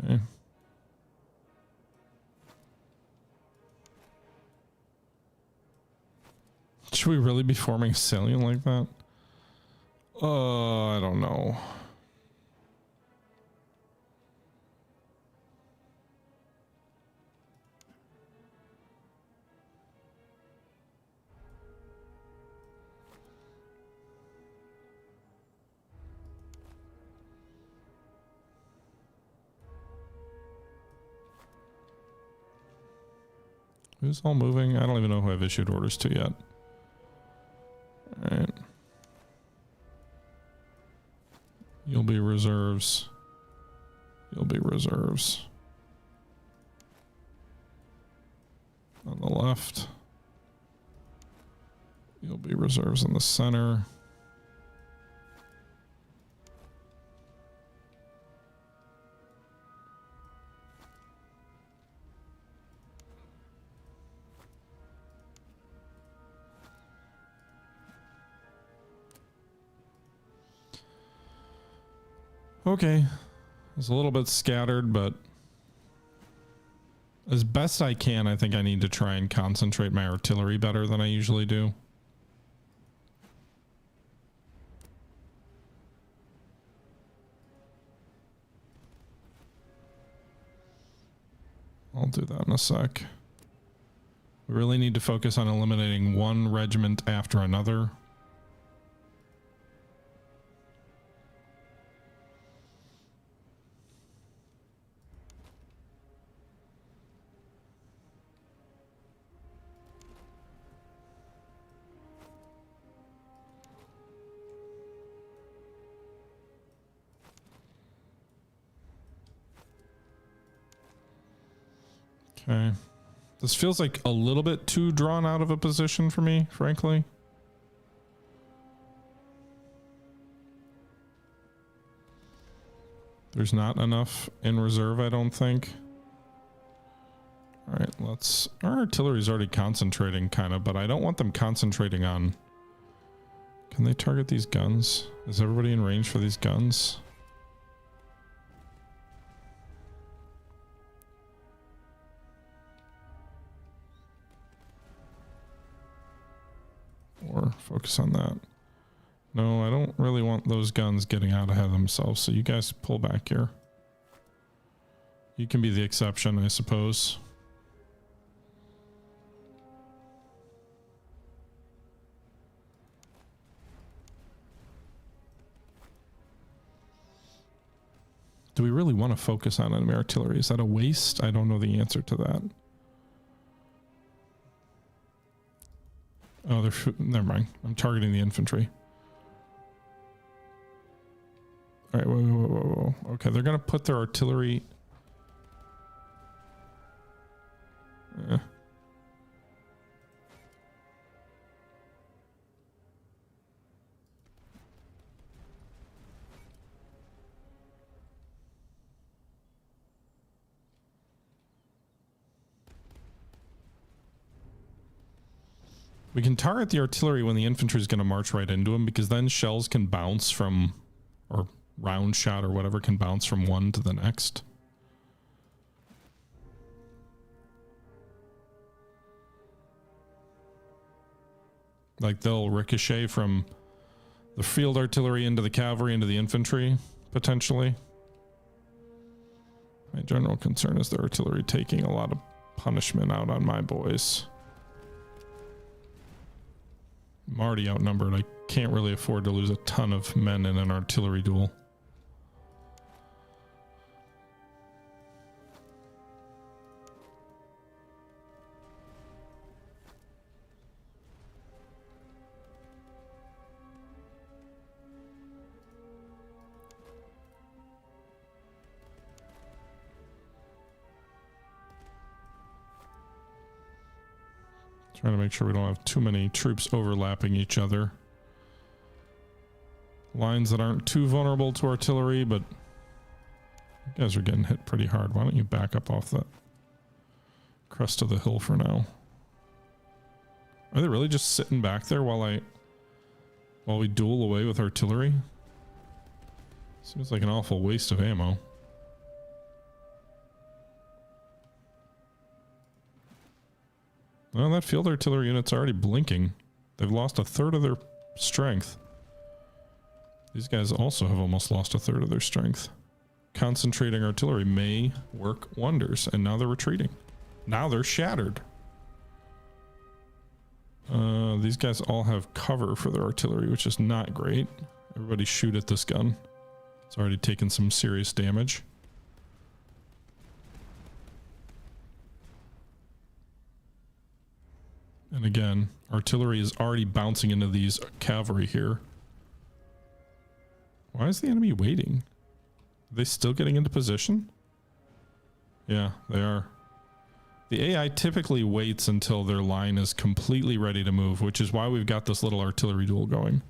Okay. Should we really be forming a salient like that? I don't know. Who's all moving? I don't even know who I've issued orders to yet. All right. You'll be reserves. You'll be reserves. On the left. You'll be reserves in the center. Okay, it's a little bit scattered, but As best I can, I think I need to try and concentrate my artillery better than I usually do. I'll do that in a sec. We really need to focus on eliminating one regiment after another. Okay. This feels like a little bit too drawn out of a position for me, frankly. There's not enough in reserve, I don't think. All right, let's... Our artillery's already concentrating, kind of, but I don't want them concentrating on... Can they target these guns? Is everybody in range for these guns? Or focus on that. No, I don't really want those guns getting out ahead of themselves, so you guys pull back here. You can be the exception, I suppose. Do we really want to focus on enemy artillery? Is that a waste? I don't know the answer to that. Oh, never mind. I'm targeting the infantry. All right, whoa. Okay, they're going to put their artillery... We can target the artillery when the infantry is going to march right into them, because then shells can bounce from, or round shot or whatever can bounce from one to the next. Like they'll ricochet from the field artillery into the cavalry into the infantry, potentially. My general concern is the artillery taking a lot of punishment out on my boys. I'm already outnumbered. I can't really afford to lose a ton of men in an artillery duel. Trying to make sure we don't have too many troops overlapping each other. Lines that aren't too vulnerable to artillery, but you guys are getting hit pretty hard. Why don't you back up off the crest of the hill for now? Are they really just sitting back there while we duel away with artillery? Seems like an awful waste of ammo. Well, that field artillery unit's already blinking. They've lost a third of their strength. These guys also have almost lost a third of their strength. Concentrating artillery may work wonders, and now they're retreating. Now they're shattered. These guys all have cover for their artillery, which is not great. Everybody shoot at this gun. It's already taken some serious damage. And again, artillery is already bouncing into these cavalry here. Why is the enemy waiting? Are they still getting into position? Yeah, they are. The AI typically waits until their line is completely ready to move, which is why we've got this little artillery duel going.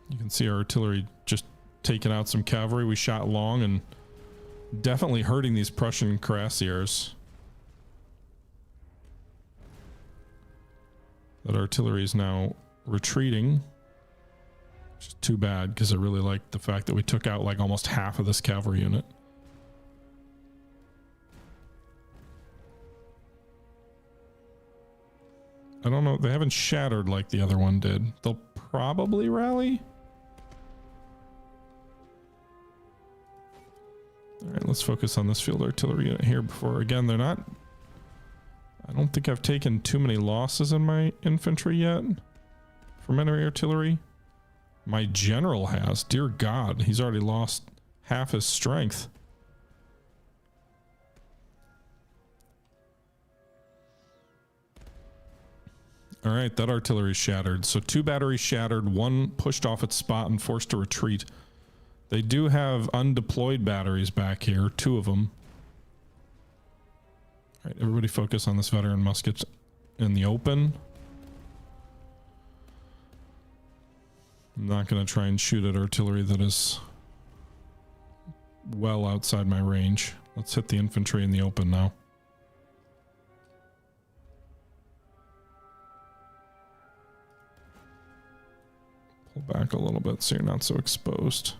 You can see our artillery just taking out some cavalry. We shot long and definitely hurting these Prussian cuirassiers. That artillery is now retreating. Which is too bad because I really like the fact that we took out like almost half of this cavalry unit. I don't know. They haven't shattered like the other one did. They'll probably rally. All right, let's focus on this field artillery unit here before, again, they're not... I don't think I've taken too many losses in my infantry yet from enemy artillery. My general has. Dear God, he's already lost half his strength. All right, that artillery shattered. So 2 batteries shattered, 1 pushed off its spot and forced to retreat. They do have undeployed batteries back here, 2 of them. All right, everybody focus on this veteran musket in the open. I'm not going to try and shoot at artillery that is well outside my range. Let's hit the infantry in the open now. Pull back a little bit so you're not so exposed.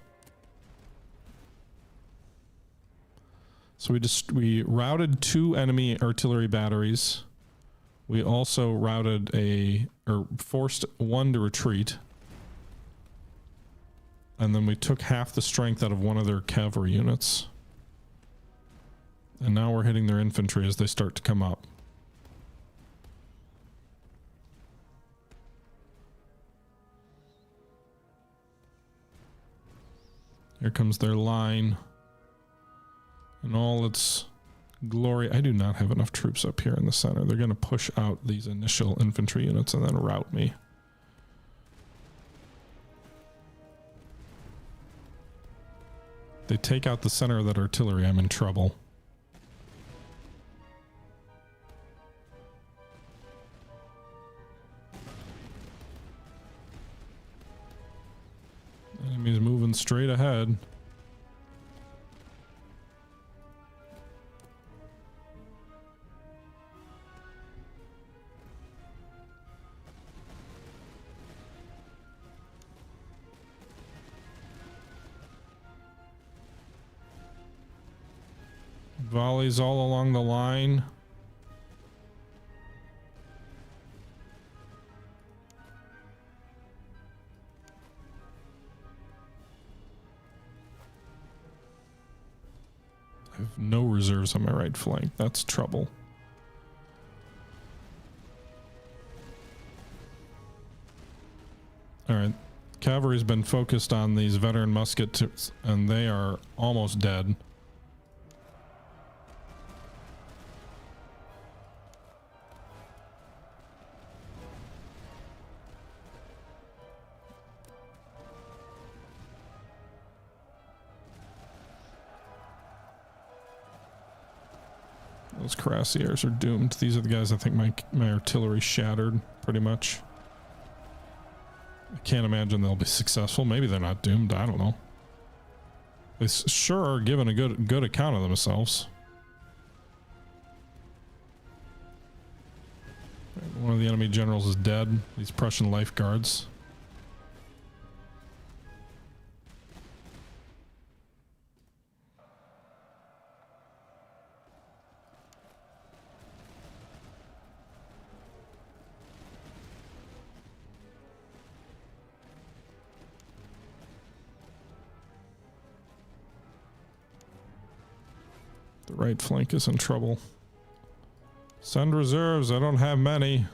So we routed 2 enemy artillery batteries. We also routed forced 1 to retreat. And then we took half the strength out of one of their cavalry units. And now we're hitting their infantry as they start to come up. Here comes their line. In all its glory. I do not have enough troops up here in the center. They're going to push out these initial infantry units and then rout me. They take out the center of that artillery, I'm in trouble. Enemy's moving straight ahead. Volleys all along the line. I have no reserves on my right flank. That's trouble. All right. Cavalry's been focused on these veteran muskets and they are almost dead. Those cuirassiers are doomed. These are the guys I think my artillery shattered pretty much. I can't imagine they'll be successful. Maybe they're not doomed. I don't know. They sure are giving a good account of themselves. One of the enemy generals is dead. These Prussian life guards. The right flank is in trouble. Send reserves. I don't have many.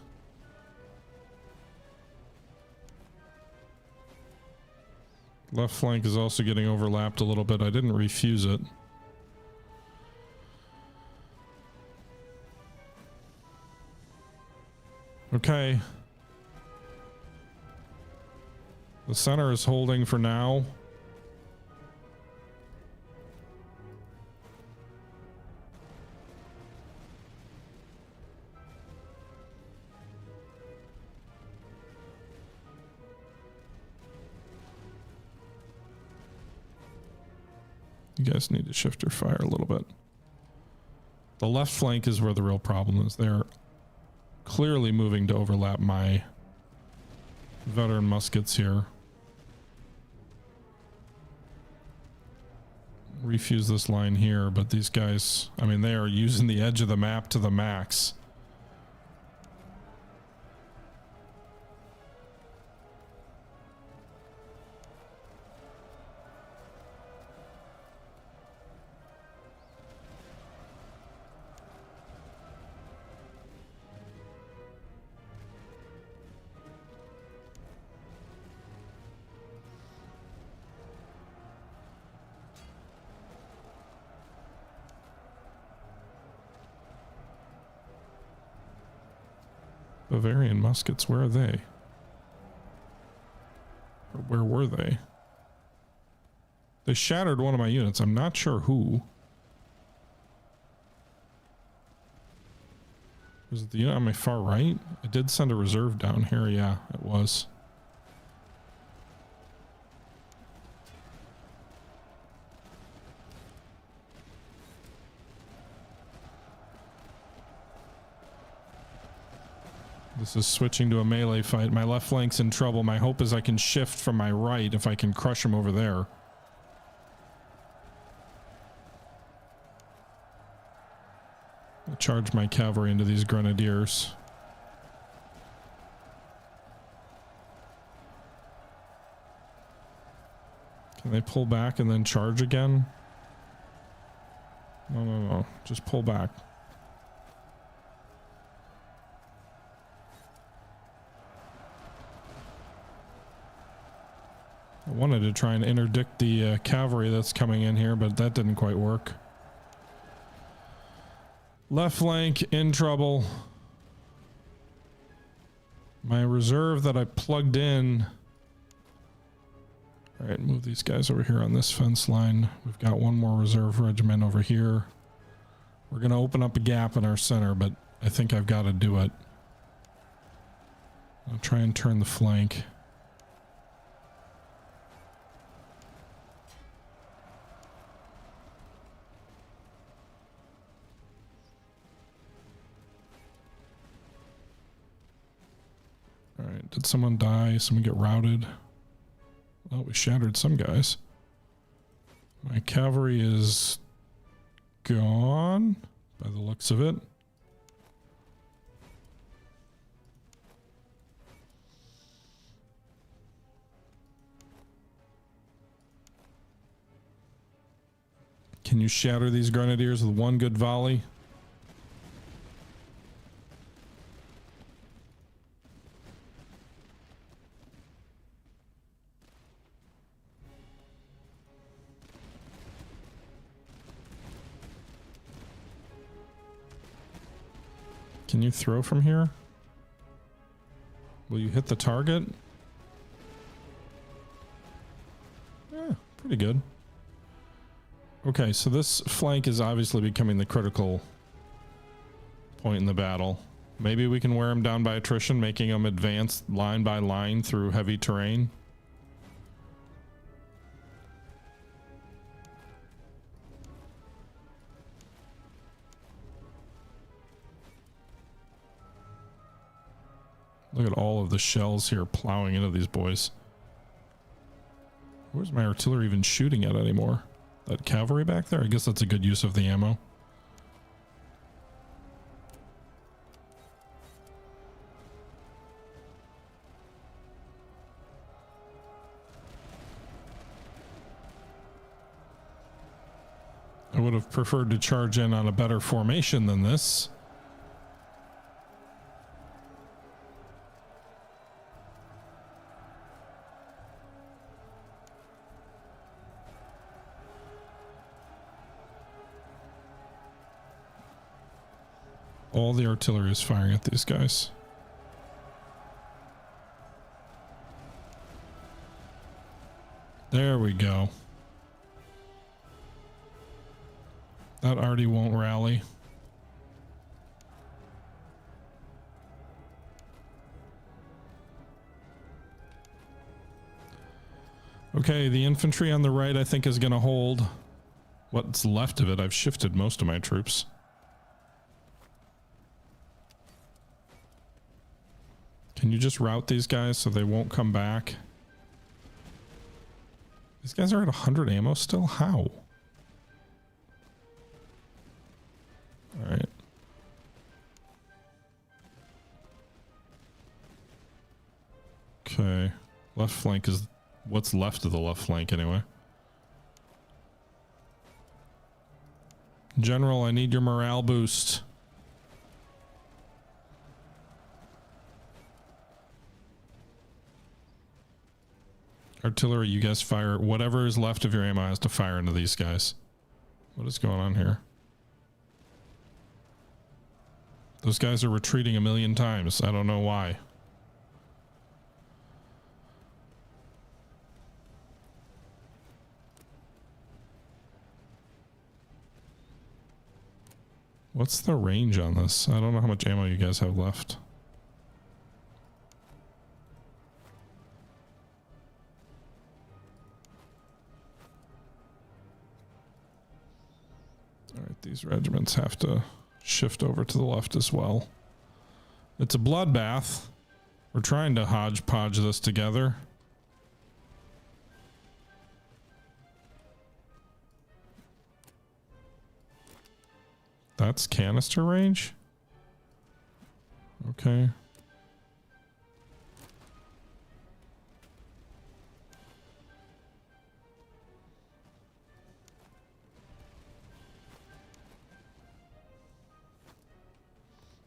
Left flank is also getting overlapped a little bit. I didn't refuse it. Okay. The center is holding for now. You guys need to shift your fire a little bit. The left flank is where the real problem is. They're clearly moving to overlap my veteran muskets here. refuse this line here, but these guys, I mean, they are using the edge of the map to the max. Bavarian muskets, where are they? Or where were they? They shattered one of my units. I'm not sure who. Was it the unit on my far right? I did send a reserve down here. Yeah, it was. This is switching to a melee fight. My left flank's in trouble. My hope is I can shift from my right if I can crush him over there. I'll charge my cavalry into these grenadiers. Can they pull back and then charge again? No, no, no. Just pull back. I wanted to try and interdict the cavalry that's coming in here, but that didn't quite work. Left flank in trouble. My reserve that I plugged in. All right, move these guys over here on this fence line. We've got one more reserve regiment over here. We're going to open up a gap in our center, but I think I've got to do it. I'll try and turn the flank. All right, did someone die? Someone get routed? Well, we shattered some guys. My cavalry is gone by the looks of it. Can you shatter these grenadiers with one good volley? Can you throw from here? Will you hit the target? Yeah, pretty good. Okay, so this flank is obviously becoming the critical point in the battle. Maybe we can wear him down by attrition, making him advance line by line through heavy terrain. Look at all of the shells here plowing into these boys. Where's my artillery even shooting at anymore? That cavalry back there? I guess that's a good use of the ammo. I would have preferred to charge in on a better formation than this. All the artillery is firing at these guys. There we go. That already won't rally. Okay, the infantry on the right I think is going to hold. What's left of it, I've shifted most of my troops. Can you just route these guys so they won't come back? These guys are at 100 ammo still? How? All right. Okay. Left flank is what's left of the left flank anyway. General, I need your morale boost. Artillery, you guys fire. Whatever is left of your ammo has to fire into these guys. What is going on here? Those guys are retreating a million times. I don't know why. What's the range on this? I don't know how much ammo you guys have left. All right, these regiments have to shift over to the left as well. It's a bloodbath. We're trying to hodgepodge this together. That's canister range? Okay.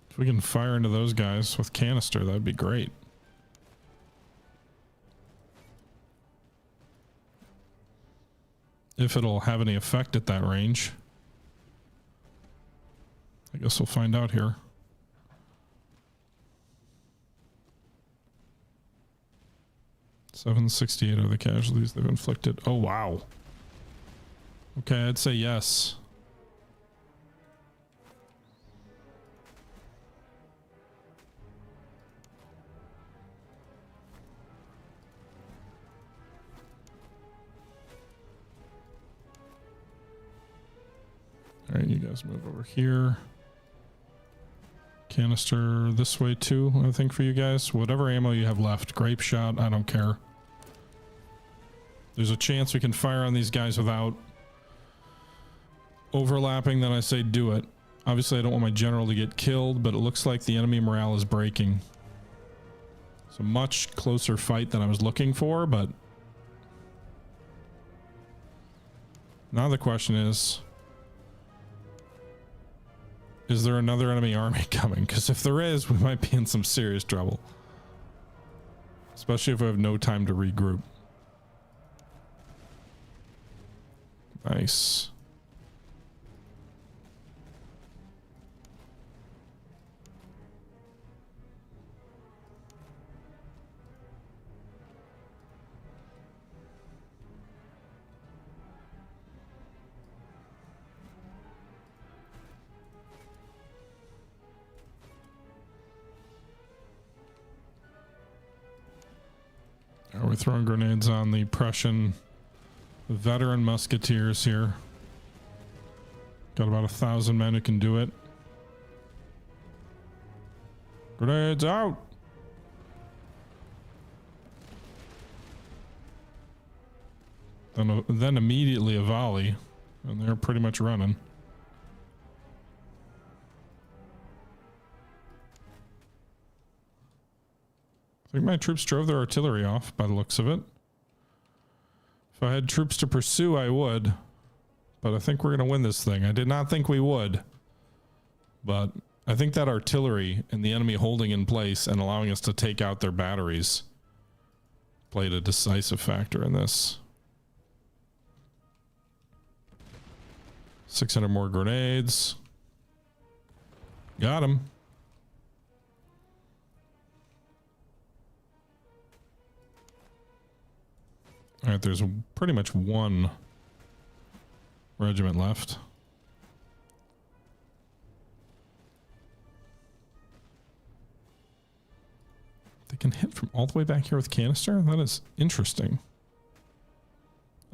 If we can fire into those guys with canister, that'd be great. If it'll have any effect at that range. I guess we'll find out here. $768 are the casualties they've inflicted. Oh, wow. Okay, I'd say yes. All right, you guys move over here. Canister this way too, I think, for you guys. Whatever ammo you have left. Grape shot, I don't care. There's a chance we can fire on these guys without overlapping, then I say do it. Obviously, I don't want my general to get killed, but it looks like the enemy morale is breaking. It's a much closer fight than I was looking for, but now the question is there another enemy army coming? Because if there is, we might be in some serious trouble. Especially if we have no time to regroup. Nice. We're throwing grenades on the Prussian veteran musketeers here. Got about 1,000 men who can do it. Grenades out! Then immediately a volley, and they're pretty much running. I think my troops drove their artillery off by the looks of it. If I had troops to pursue, I would. But I think we're going to win this thing. I did not think we would. But I think that artillery and the enemy holding in place and allowing us to take out their batteries played a decisive factor in this. 600 more grenades. Got him. All right, there's pretty much one regiment left. They can hit from all the way back here with canister? That is interesting.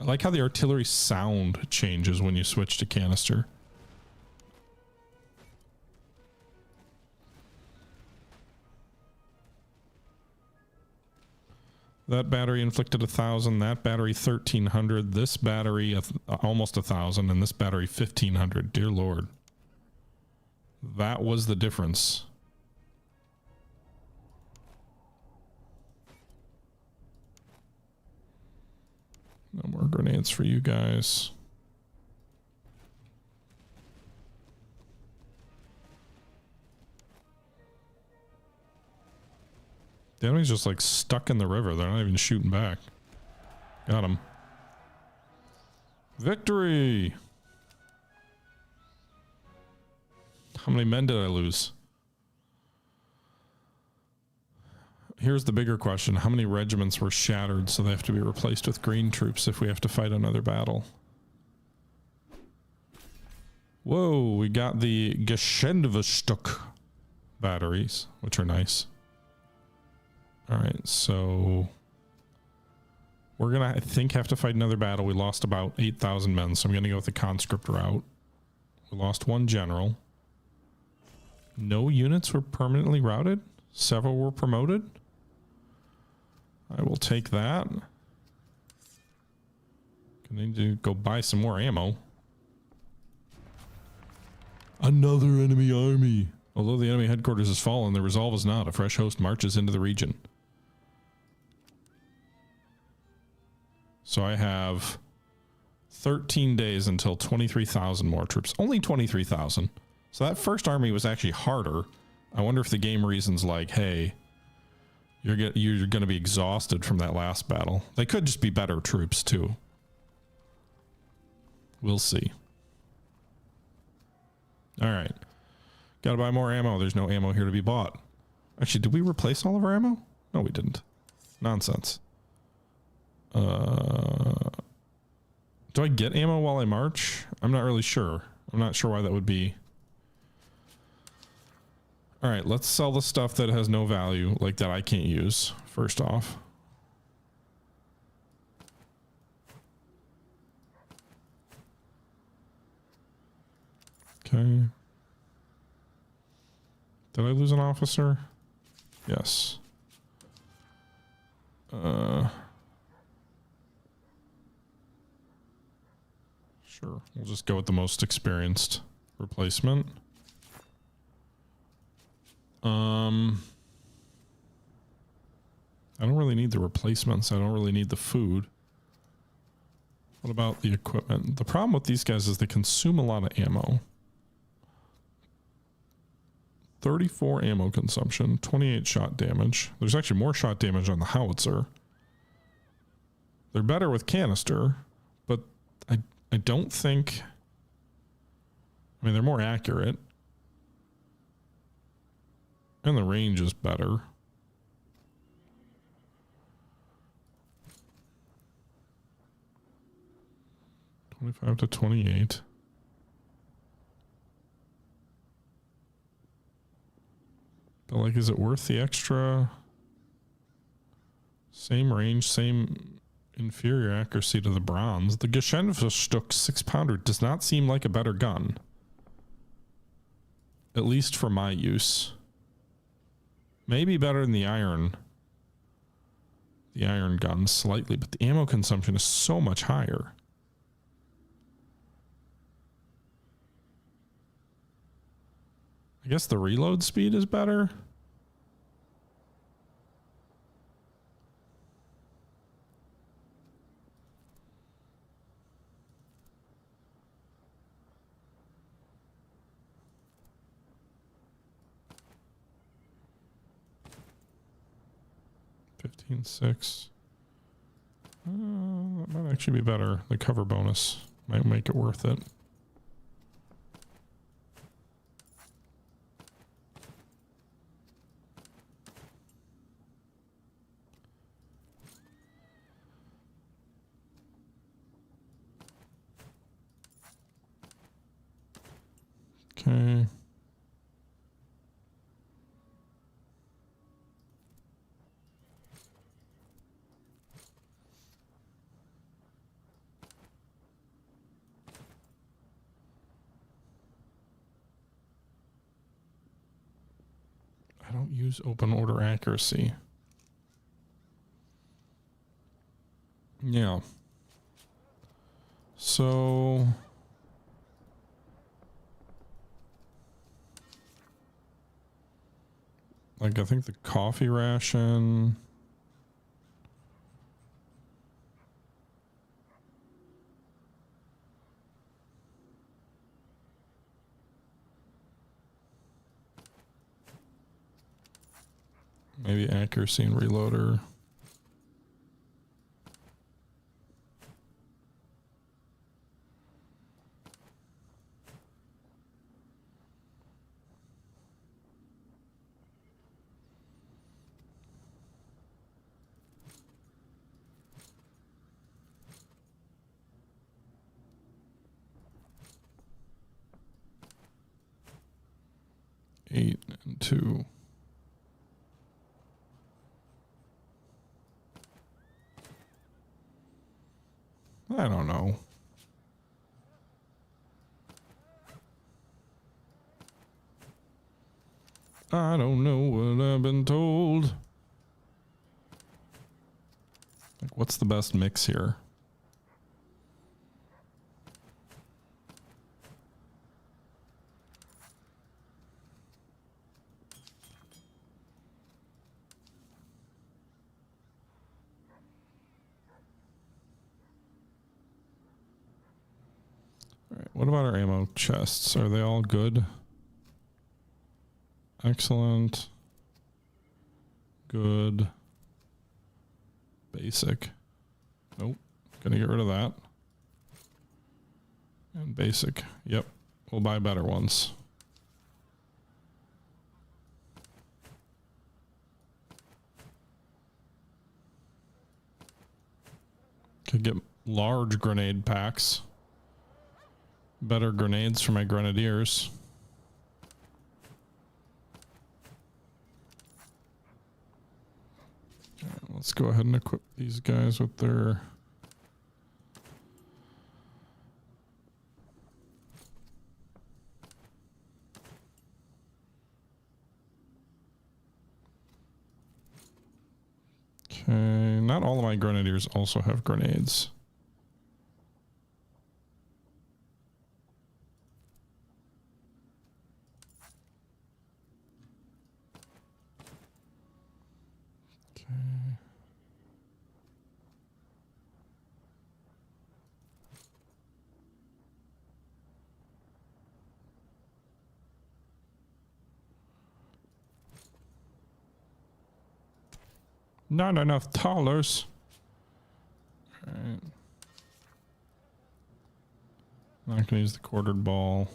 I like how the artillery sound changes when you switch to canister. That battery inflicted 1,000, that battery 1,300, this battery almost 1,000, and this battery 1,500. Dear Lord. That was the difference. No more grenades for you guys. The enemy's just like stuck in the river. They're not even shooting back. Got him. Victory! How many men did I lose? Here's the bigger question. How many regiments were shattered so they have to be replaced with green troops if we have to fight another battle? Whoa, we got the Geschendverstück batteries, which are nice. All right, so we're gonna, I think, have to fight another battle. We lost about 8,000 men, so I'm gonna go with the conscript route. We lost one general. No units were permanently routed. Several were promoted. I will take that. Gonna need to go buy some more ammo. Another enemy army. Although the enemy headquarters has fallen, the resolve is not. A fresh host marches into the region. So I have 13 days until 23,000 more troops. Only 23,000. So that first army was actually harder. I wonder if the game reasons like, hey, you're going to be exhausted from that last battle. They could just be better troops too. We'll see. All right. Got to buy more ammo. There's no ammo here to be bought. Actually, did we replace all of our ammo? No, we didn't. Nonsense. Do I get ammo while I march? I'm not really sure. I'm not sure why that would be. All right, let's sell the stuff that has no value, like that I can't use, first off. Okay. Did I lose an officer? Yes. Sure. We'll just go with the most experienced replacement. I don't really need the replacements. I don't really need the food. What about the equipment? The problem with these guys is they consume a lot of ammo. 34 ammo consumption, 28 shot damage. There's actually more shot damage on the howitzer. They're better with canister, but I don't think... I mean, they're more accurate. And the range is better. $25 to $28. But like, is it worth the extra? Same range, same inferior accuracy to the bronze. The Geschendverstück 6-pounder does not seem like a better gun. At least for my use. Maybe better than the iron gun slightly, but the ammo consumption is so much higher. I guess the reload speed is better. $15,600. That might actually be better. The cover bonus might make it worth it. Okay. I don't use open order accuracy. Yeah. So Like, I think the coffee ration. Maybe accuracy and reloader. Eight and 2. I don't know. I don't know what I've been told. Like, what's the best mix here? All right, what about our ammo chests? Are they all good? Excellent. Good. Basic. Nope. Gonna get rid of that. And basic. Yep. We'll buy better ones. Could get large grenade packs. Better grenades for my grenadiers. All right, let's go ahead and equip these guys with their... Okay, not all of my grenadiers also have grenades. Okay. Not enough dollars. All right. Not gonna use the quartered ball.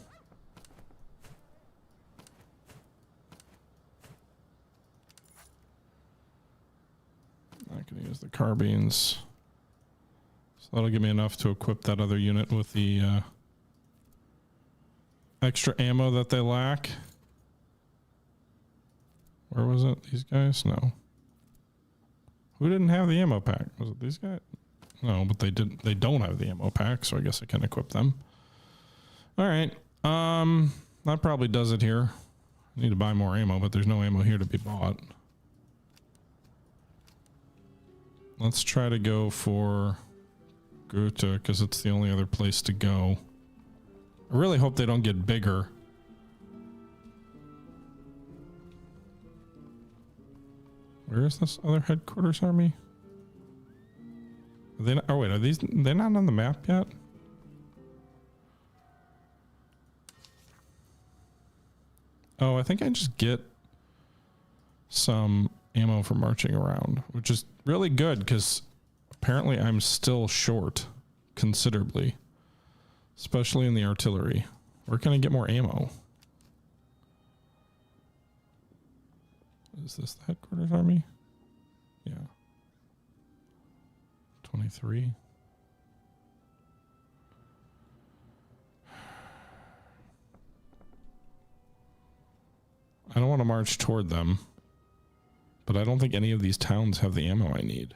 Not gonna use the carbines. So that'll give me enough to equip that other unit with the extra ammo that they lack. Where was it? These guys? No. Who didn't have the ammo pack? Was it these guys? No, but they didn't. They don't have the ammo pack, so I guess I can equip them. All right. That probably does it here. I need to buy more ammo, but there's no ammo here to be bought. Let's try to go for Goethe, because it's the only other place to go. I really hope they don't get bigger. Where is this other headquarters army? Are they not, oh wait, are these, they're not on the map yet? Oh, I think I just get some ammo for marching around, which is really good because apparently I'm still short considerably, especially in the artillery. Where can I get more ammo? Is this the headquarters army? Yeah. 23. I don't want to march toward them, but I don't think any of these towns have the ammo I need.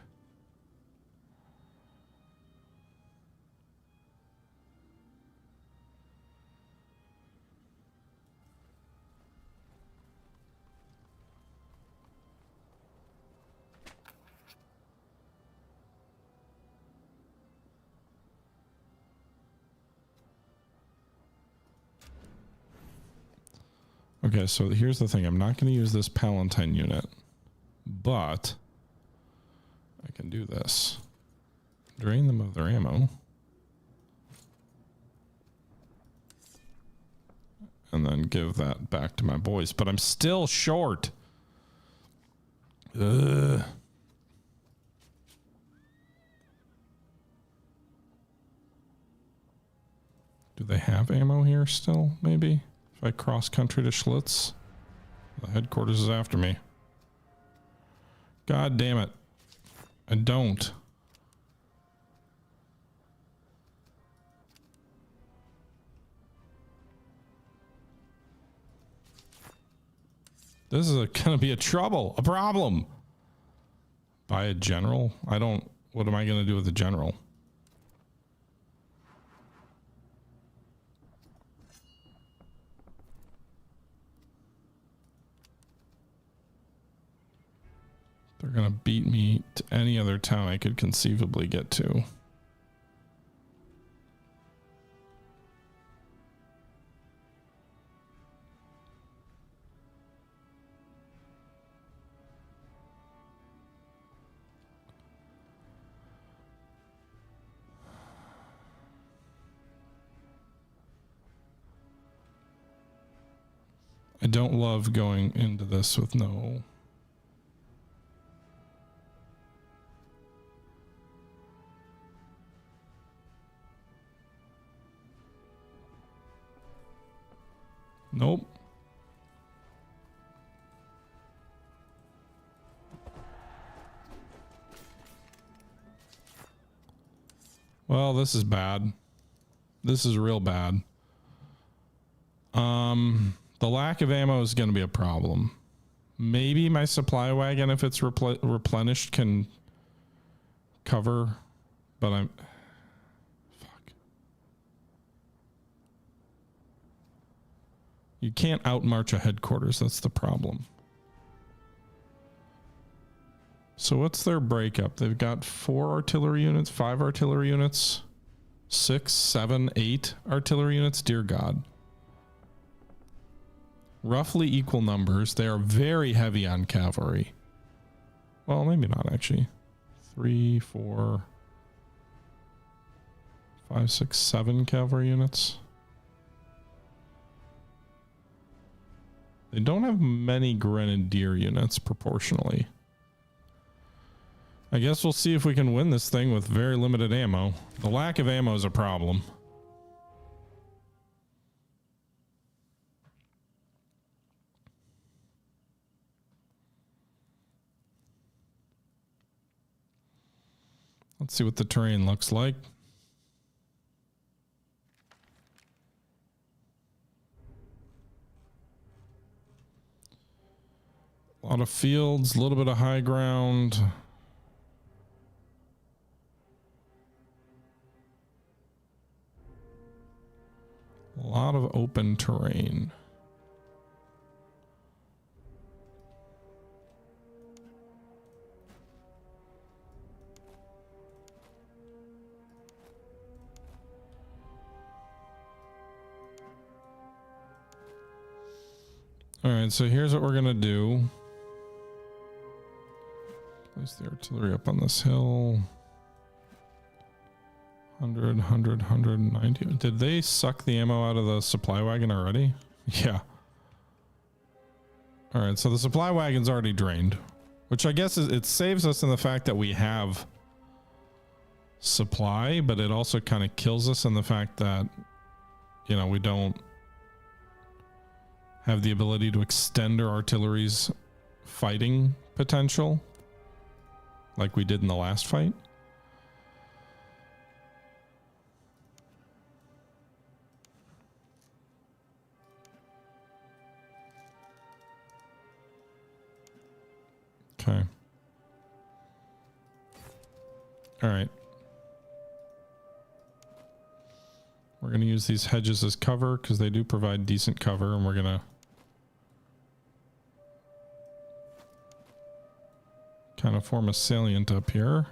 Okay, so here's the thing. I'm not going to use this Palatine unit, but I can do this. Drain them of their ammo. And then give that back to my boys. But I'm still short. Ugh. Do they have ammo here still, maybe? If I cross country to Schlitz? The headquarters is after me. God damn it. I don't. This is gonna be a problem. Buy a general? What am I gonna do with the general? They're gonna beat me to any other town I could conceivably get to. I don't love going into this with no... Nope. Well, this is bad. This is real bad. The lack of ammo is going to be a problem. Maybe my supply wagon, if it's replenished, can cover, but I'm... Fuck. You can't outmarch a headquarters. That's the problem. So what's their breakup? They've got 4 artillery units, 5 artillery units, 6, 7, 8 artillery units. Dear God. Roughly equal numbers. They are very heavy on cavalry. Well, maybe not actually. 3, 4, 5, 6, 7 cavalry units. They don't have many grenadier units proportionally. I guess we'll see if we can win this thing with very limited ammo. The lack of ammo is a problem. Let's see what the terrain looks like. A lot of fields, a little bit of high ground. A lot of open terrain. All right, so here's what we're going to do. Place the artillery up on this hill. 100, 100, 190. Did they suck the ammo out of the supply wagon already? Yeah. All right, so the supply wagon's already drained, which I guess it saves us in the fact that we have supply, but it also kind of kills us in the fact that, you know, we don't have the ability to extend our artillery's fighting potential like we did in the last fight. Okay. All right. We're going to use these hedges as cover because they do provide decent cover, and we're going to kind of form a salient up here.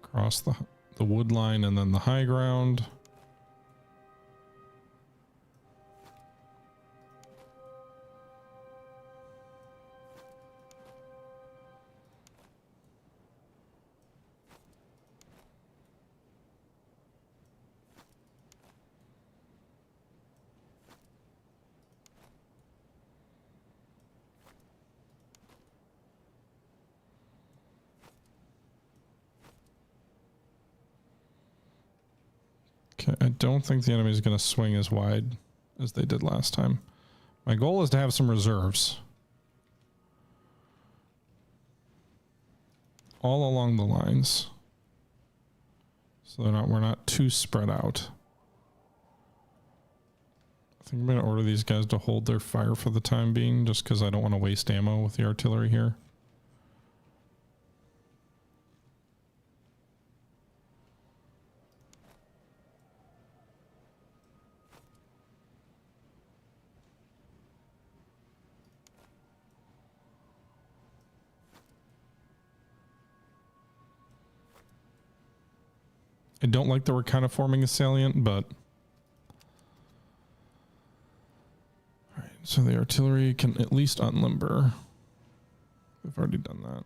Across the wood line and then the high ground. I don't think the enemy is going to swing as wide as they did last time. My goal is to have some reserves all along the lines, so we're not too spread out. I think I'm going to order these guys to hold their fire for the time being, just because I don't want to waste ammo with the artillery here. I don't like that we're kind of forming a salient, but... Alright, so the artillery can at least unlimber. We've already done that.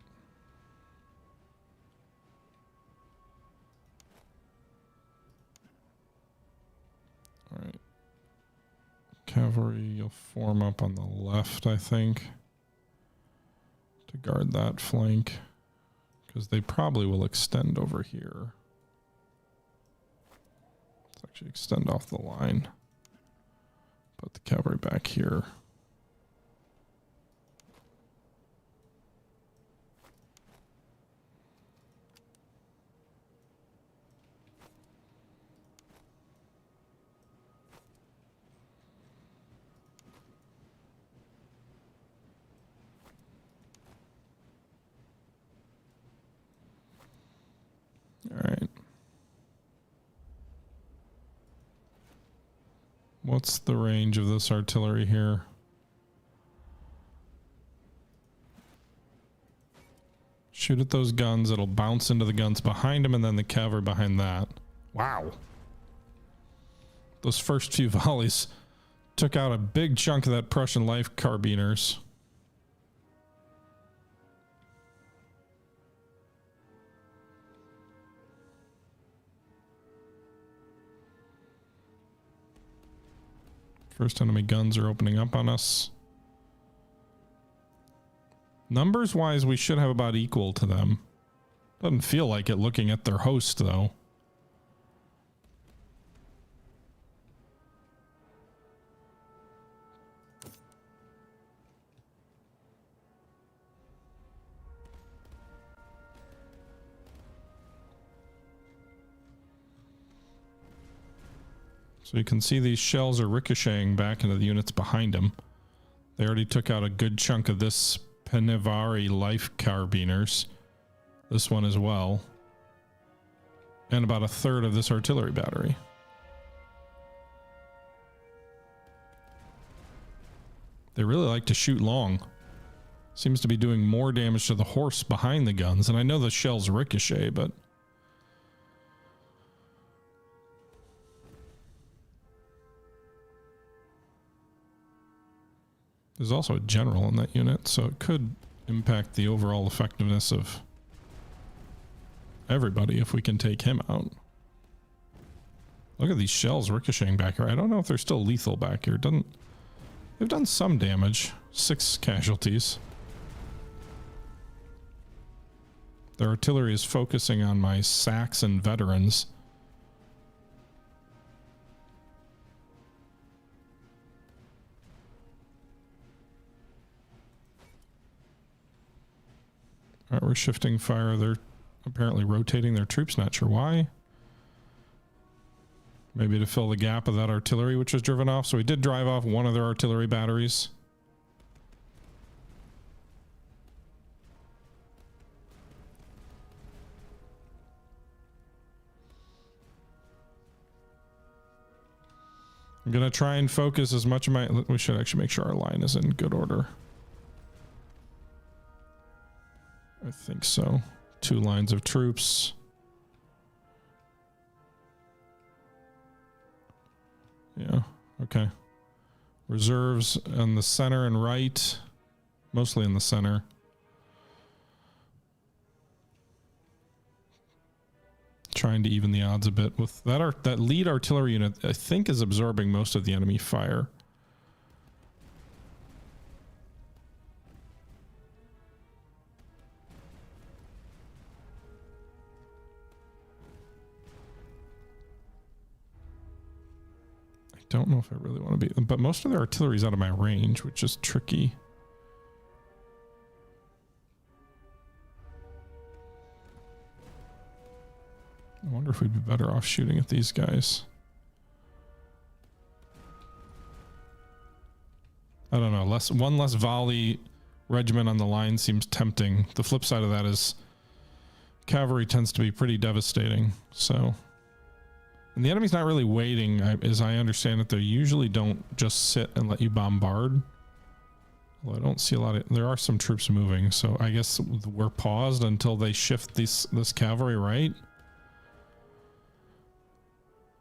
Alright. Cavalry, you'll form up on the left, I think, to guard that flank, because they probably will extend over here. Actually extend off the line. Put the cavalry back here. All right. What's the range of this artillery here? Shoot at those guns. It'll bounce into the guns behind them and then the cavalry behind that. Wow. Those first few volleys took out a big chunk of that Prussian light carbiners. First enemy guns are opening up on us. Numbers wise, we should have about equal to them. Doesn't feel like it looking at their host, though. So you can see these shells are ricocheting back into the units behind him. They already took out a good chunk of this Pinevari life carbiners. This one as well. And about a third of this artillery battery. They really like to shoot long. Seems to be doing more damage to the horse behind the guns. And I know the shells ricochet, but... there's also a general in that unit, so it could impact the overall effectiveness of everybody if we can take him out. Look at these shells ricocheting back here. I don't know if they're still lethal back here. They've done some damage. 6 casualties. Their artillery is focusing on my Saxon veterans. All right, we're shifting fire. They're apparently rotating their troops. Not sure why. Maybe to fill the gap of that artillery which was driven off. So we did drive off one of their artillery batteries. I'm going to try and focus as much of my... we should actually make sure our line is in good order. I think so. 2 lines of troops. Yeah, okay. Reserves in the center and right. Mostly in the center. Trying to even the odds a bit with that. That lead artillery unit, I think, is absorbing most of the enemy fire. don't know if I really want to be, but most of their artillery's out of my range, which is tricky. I wonder if we'd be better off shooting at these guys. I don't know. One less volley regiment on the line seems tempting. The flip side of that is cavalry tends to be pretty devastating. So, and the enemy's not really waiting, as I understand it. They usually don't just sit and let you bombard. Well, I don't see a lot of. There are some troops moving, so I guess we're paused until they shift this cavalry right.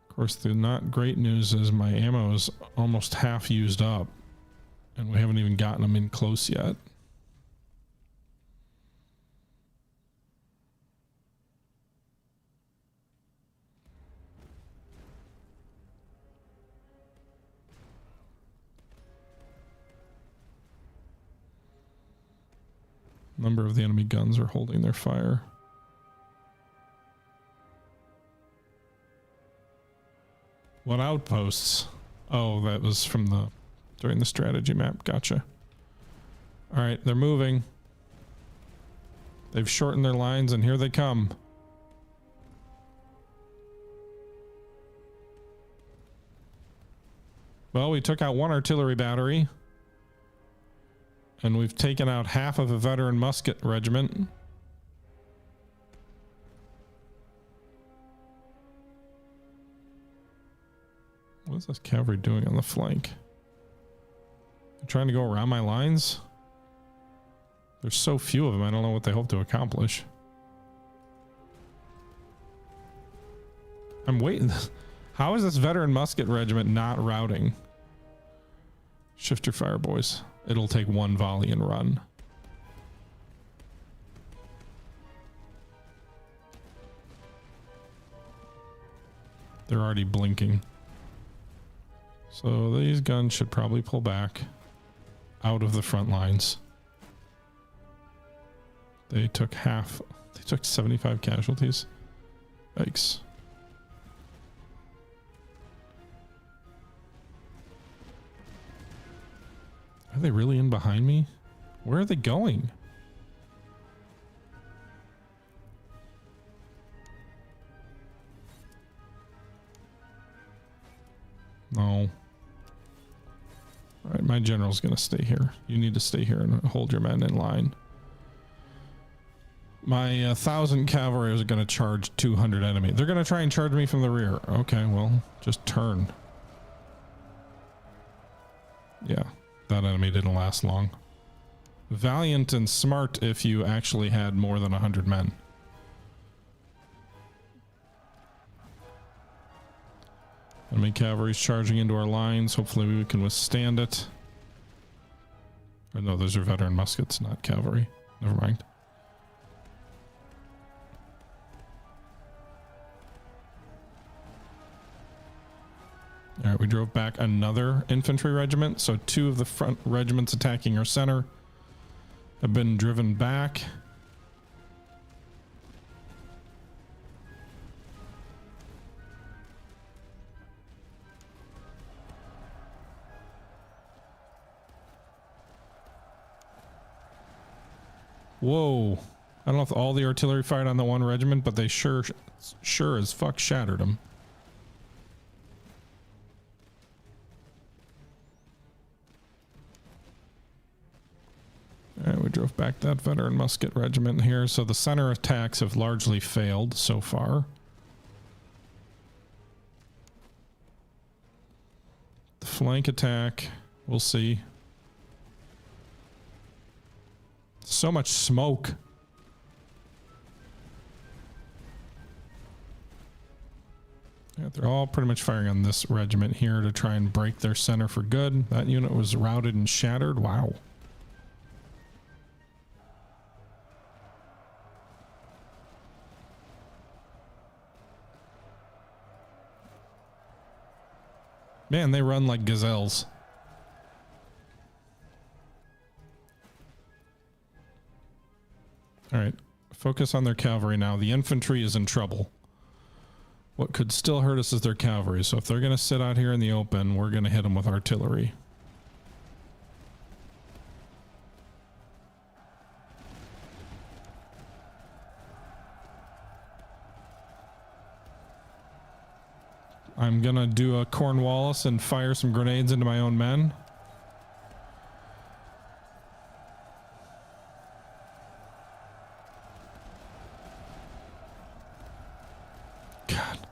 Of course, the not great news is my ammo is almost half used up, and we haven't even gotten them in close yet. A number of the enemy guns are holding their fire. What outposts? Oh, that was from during the strategy map. Gotcha. All right, they're moving. They've shortened their lines and here they come. Well, we took out one artillery battery. And we've taken out half of a veteran musket regiment. What is this cavalry doing on the flank? They're trying to go around my lines? There's so few of them, I don't know what they hope to accomplish. I'm waiting. How is this veteran musket regiment not routing? Shift your fire, boys. It'll take one volley and run. They're already blinking. So these guns should probably pull back out of the front lines. They took 75 casualties. Yikes. Are they really in behind me? Where are they going? No. All right, my general's gonna stay here. You need to stay here and hold your men in line. My 1,000 cavalry is gonna charge 200 enemy. They're gonna try and charge me from the rear. Okay, well, just turn. Yeah. That enemy didn't last long. Valiant and smart if you actually had more than 100 men. Enemy cavalry's charging into our lines. Hopefully we can withstand it. Or no, those are veteran muskets, not cavalry. Never mind. All right, we drove back another infantry regiment. So 2 of the front regiments attacking our center have been driven back. Whoa. I don't know if all the artillery fired on the one regiment, but they sure as fuck shattered them. All right, we drove back that veteran musket regiment here. So the center attacks have largely failed so far. The flank attack, we'll see. So much smoke. Yeah, they're all pretty much firing on this regiment here to try and break their center for good. That unit was routed and shattered. Wow. Man, they run like gazelles. All right, focus on their cavalry now. The infantry is in trouble. What could still hurt us is their cavalry. So if they're going to sit out here in the open, we're going to hit them with artillery. I'm going to do a Cornwallis and fire some grenades into my own men. God.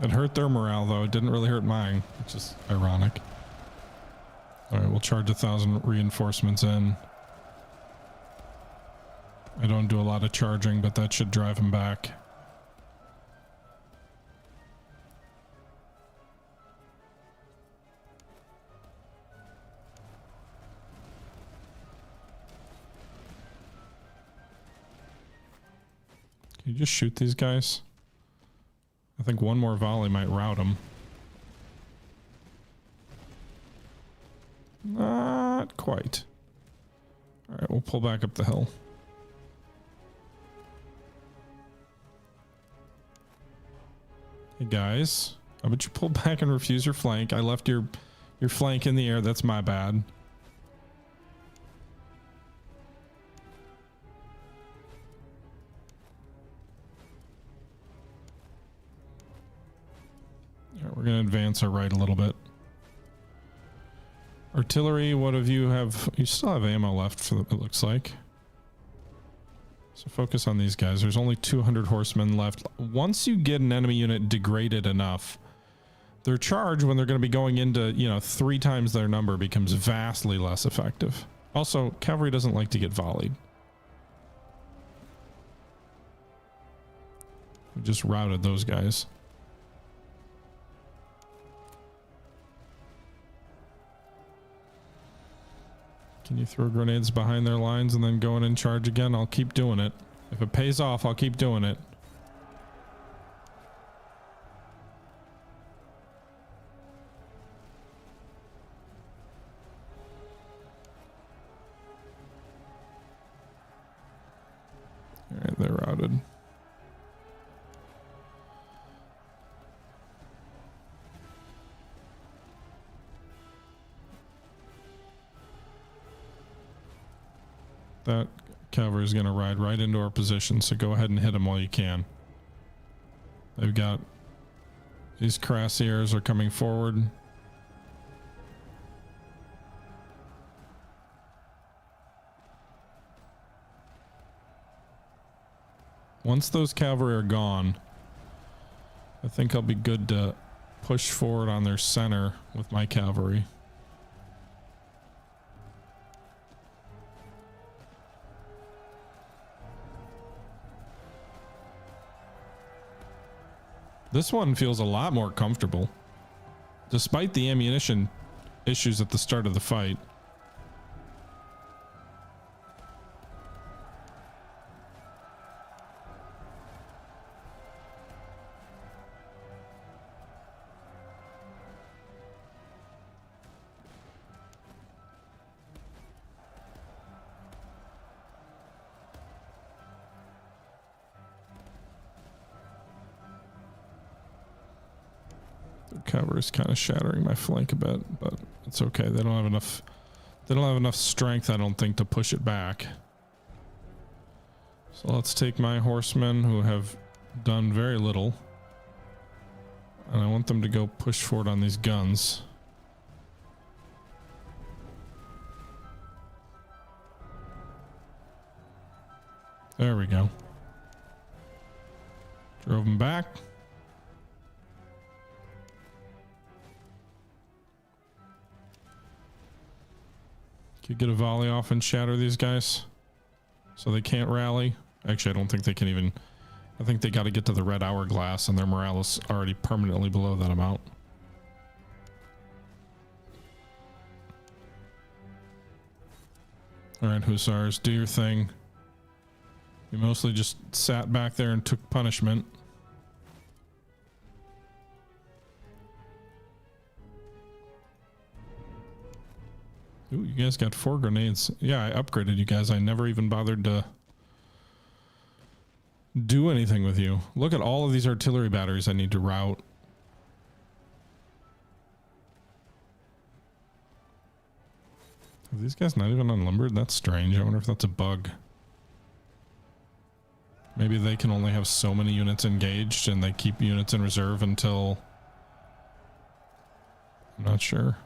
It hurt their morale, though. It didn't really hurt mine, which is ironic. All right, we'll charge 1,000 reinforcements in. I don't do a lot of charging, but that should drive him back. Can you just shoot these guys? I think one more volley might rout them. Not quite. All right, we'll pull back up the hill. Hey guys, how about you pull back and refuse your flank? I left your flank in the air. That's my bad. All right, we're going to advance our right a little bit. Artillery, what of you have? You still have ammo left, for it looks like. So focus on these guys. There's only 200 horsemen left. Once you get an enemy unit degraded enough, their charge, when they're going to be going into, 3 times their number, becomes vastly less effective. Also, cavalry doesn't like to get volleyed. We just routed those guys. Can you throw grenades behind their lines and then go in and charge again? I'll keep doing it. If it pays off, I'll keep doing it. All right, they're routed. That cavalry is going to ride right into our position, so go ahead and hit them while you can. They've got these cuirassiers are coming forward. Once those cavalry are gone, I think I'll be good to push forward on their center with my cavalry. This one feels a lot more comfortable, despite the ammunition issues at the start of the fight. Cavalry's kind of shattering my flank a bit, but it's okay. They don't have enough strength, I don't think, to push it back. So let's take my horsemen, who have done very little, and I want them to go push forward on these guns. There we go. Drove them back. Can you get a volley off and shatter these guys so they can't rally? Actually, I don't think they can even. I think they got to get to the red hourglass, and their morale is already permanently below that amount. All right, hussars, do your thing. You mostly just sat back there and took punishment. Ooh, you guys got 4 grenades. Yeah, I upgraded you guys. I never even bothered to do anything with you. Look at all of these artillery batteries I need to rout. Are these guys not even unlimbered? That's strange. I wonder if that's a bug. Maybe they can only have so many units engaged and they keep units in reserve until... I'm not sure.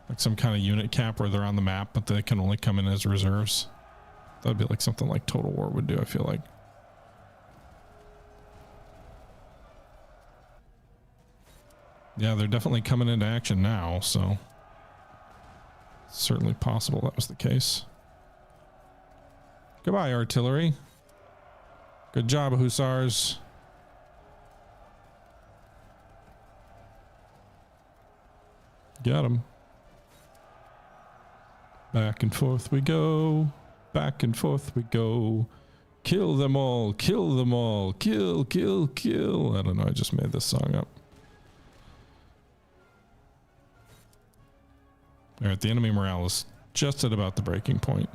Like some kind of unit cap where they're on the map, but they can only come in as reserves. That'd be like something like Total War would do, I feel like. Yeah, they're definitely coming into action now, so... It's certainly possible that was the case. Goodbye, artillery. Good job, hussars. Got him. Back and forth we go. Back and forth we go. Kill them all. Kill them all. Kill, kill, kill. I don't know. I just made this song up. All right. The enemy morale is just at about the breaking point.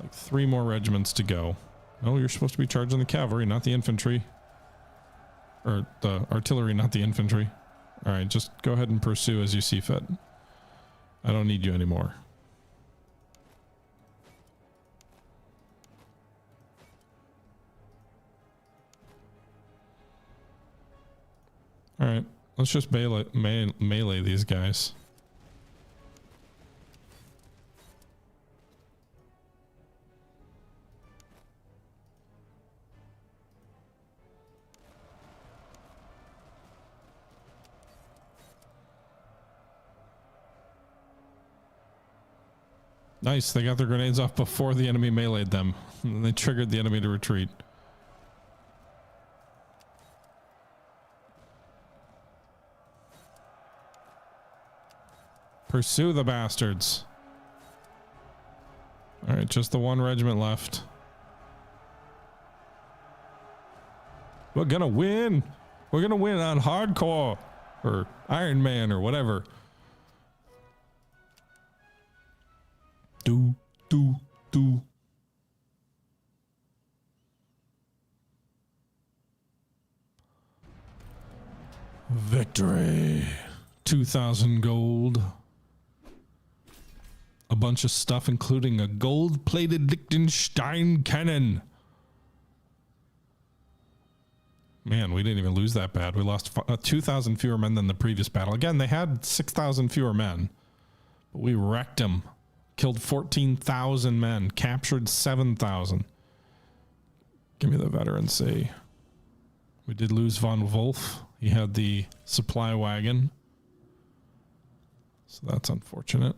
Like 3 more regiments to go. Oh, you're supposed to be charging the cavalry, not the infantry. Or the artillery, not the infantry. All right. Just go ahead and pursue as you see fit. I don't need you anymore. All right, let's just melee these guys. Nice, they got their grenades off before the enemy meleeed them. And they triggered the enemy to retreat. Pursue the bastards. All right, just the 1 regiment left. We're gonna win. We're gonna win on hardcore or Iron Man or whatever. Do. Victory. 2,000 gold. A bunch of stuff, including a gold-plated Liechtenstein cannon. Man, we didn't even lose that bad. We lost 2,000 fewer men than the previous battle. Again, they had 6,000 fewer men, but we wrecked them. Killed 14,000 men, captured 7,000. Give me the veteran C. We did lose von Wolf. He had the supply wagon, so that's unfortunate.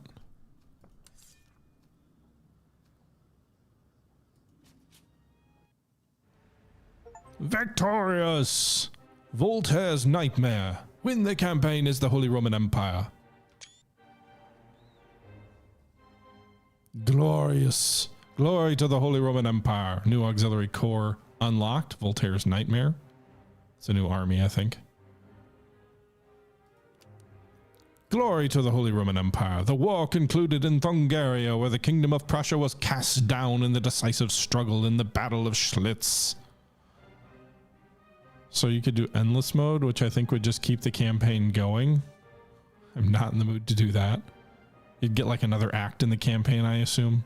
Victorious! Voltaire's nightmare. Win the campaign is the Holy Roman Empire. Glorious. Glory to the Holy Roman Empire. New auxiliary corps unlocked. Voltaire's nightmare. It's a new army, I think. Glory to the Holy Roman Empire. The war concluded in Thungaria, where the Kingdom of Prussia was cast down in the decisive struggle in the Battle of Schlitz. So you could do endless mode, which I think would just keep the campaign going. I'm not in the mood to do that. You'd get like another act in the campaign, I assume.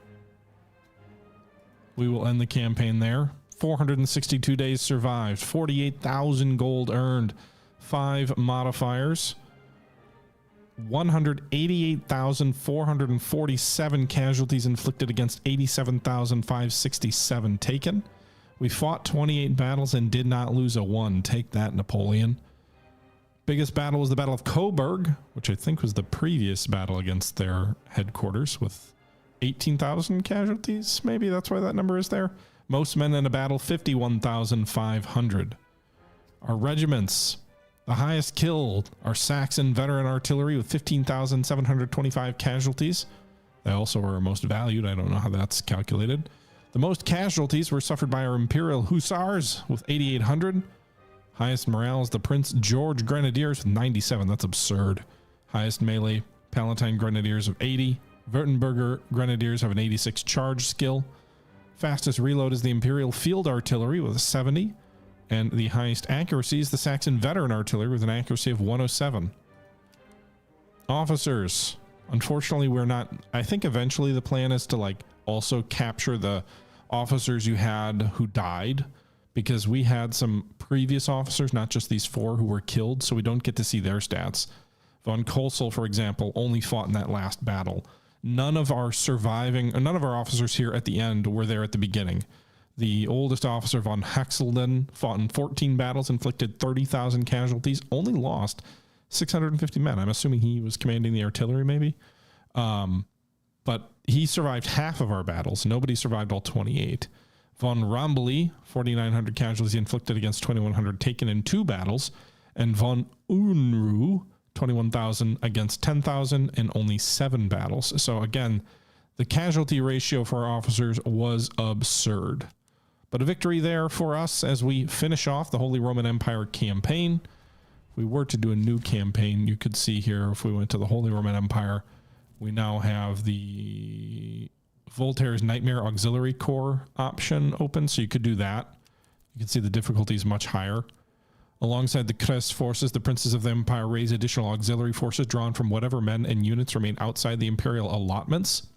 We will end the campaign there. 462 days survived. 48,000 gold earned. 5 modifiers. 188,447 casualties inflicted against 87,567 taken. We fought 28 battles and did not lose a 1. Take that, Napoleon. Biggest battle was the Battle of Coburg, which I think was the previous battle against their headquarters, with 18,000 casualties. Maybe that's why that number is there. Most men in a battle, 51,500. Our regiments, the highest killed are Saxon veteran artillery with 15,725 casualties. They also were our most valued. I don't know how that's calculated. The most casualties were suffered by our Imperial Hussars with 8,800. Highest morale is the Prince George Grenadiers with 97. That's absurd. Highest melee, Palatine Grenadiers of 80. Württemberger Grenadiers have an 86 charge skill. Fastest reload is the Imperial Field Artillery with a 70. And the highest accuracy is the Saxon Veteran Artillery with an accuracy of 107. Officers. Unfortunately, we're not... I think eventually the plan is to like also capture the officers you had who died, because we had some previous officers, not just these 4 who were killed, so we don't get to see their stats. Von Kosel, for example, only fought in that last battle. None of our officers here at the end were there at the beginning. The oldest officer, von Hexelden, fought in 14 battles, inflicted 30,000 casualties, only lost 650 men. I'm assuming he was commanding the artillery, maybe. But he survived half of our battles. Nobody survived all 28. Von Rambly, 4,900 casualties inflicted against 2,100 taken in 2 battles. And von Unruh, 21,000 against 10,000 in only 7 battles. So again, the casualty ratio for our officers was absurd. But a victory there for us as we finish off the Holy Roman Empire campaign. If we were to do a new campaign, you could see here, if we went to the Holy Roman Empire, we now have the Voltaire's Nightmare Auxiliary Corps option open, so you could do that. You can see the difficulty is much higher. Alongside the Crest forces, the Princes of the Empire raise additional auxiliary forces drawn from whatever men and units remain outside the Imperial allotments.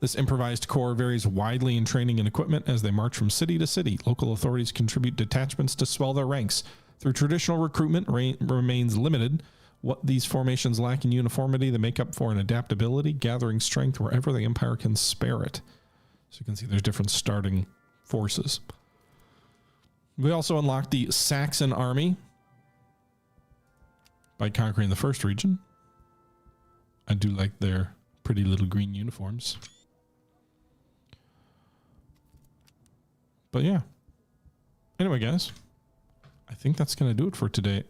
This improvised corps varies widely in training and equipment as they march from city to city. Local authorities contribute detachments to swell their ranks. Through traditional recruitment remains limited. What these formations lack in uniformity, they make up for in adaptability, gathering strength wherever the Empire can spare it. So you can see there's different starting forces. We also unlocked the Saxon army by conquering the first region. I do like their pretty little green uniforms. But yeah. Anyway, guys, I think that's going to do it for today.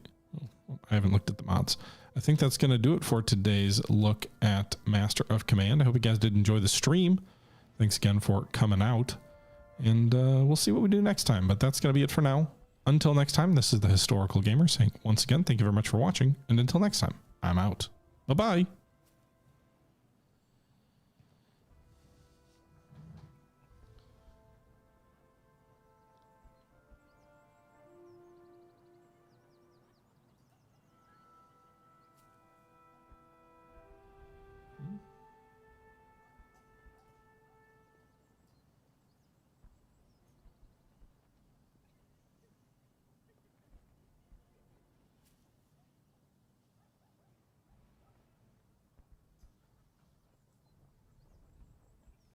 I haven't looked at the mods. I think that's going to do it for today's look at Master of Command. I hope you guys did enjoy the stream. Thanks again for coming out. And we'll see what we do next time. But that's going to be it for now. Until next time, this is the Historical Gamer saying once again, thank you very much for watching. And until next time, I'm out. Bye-bye.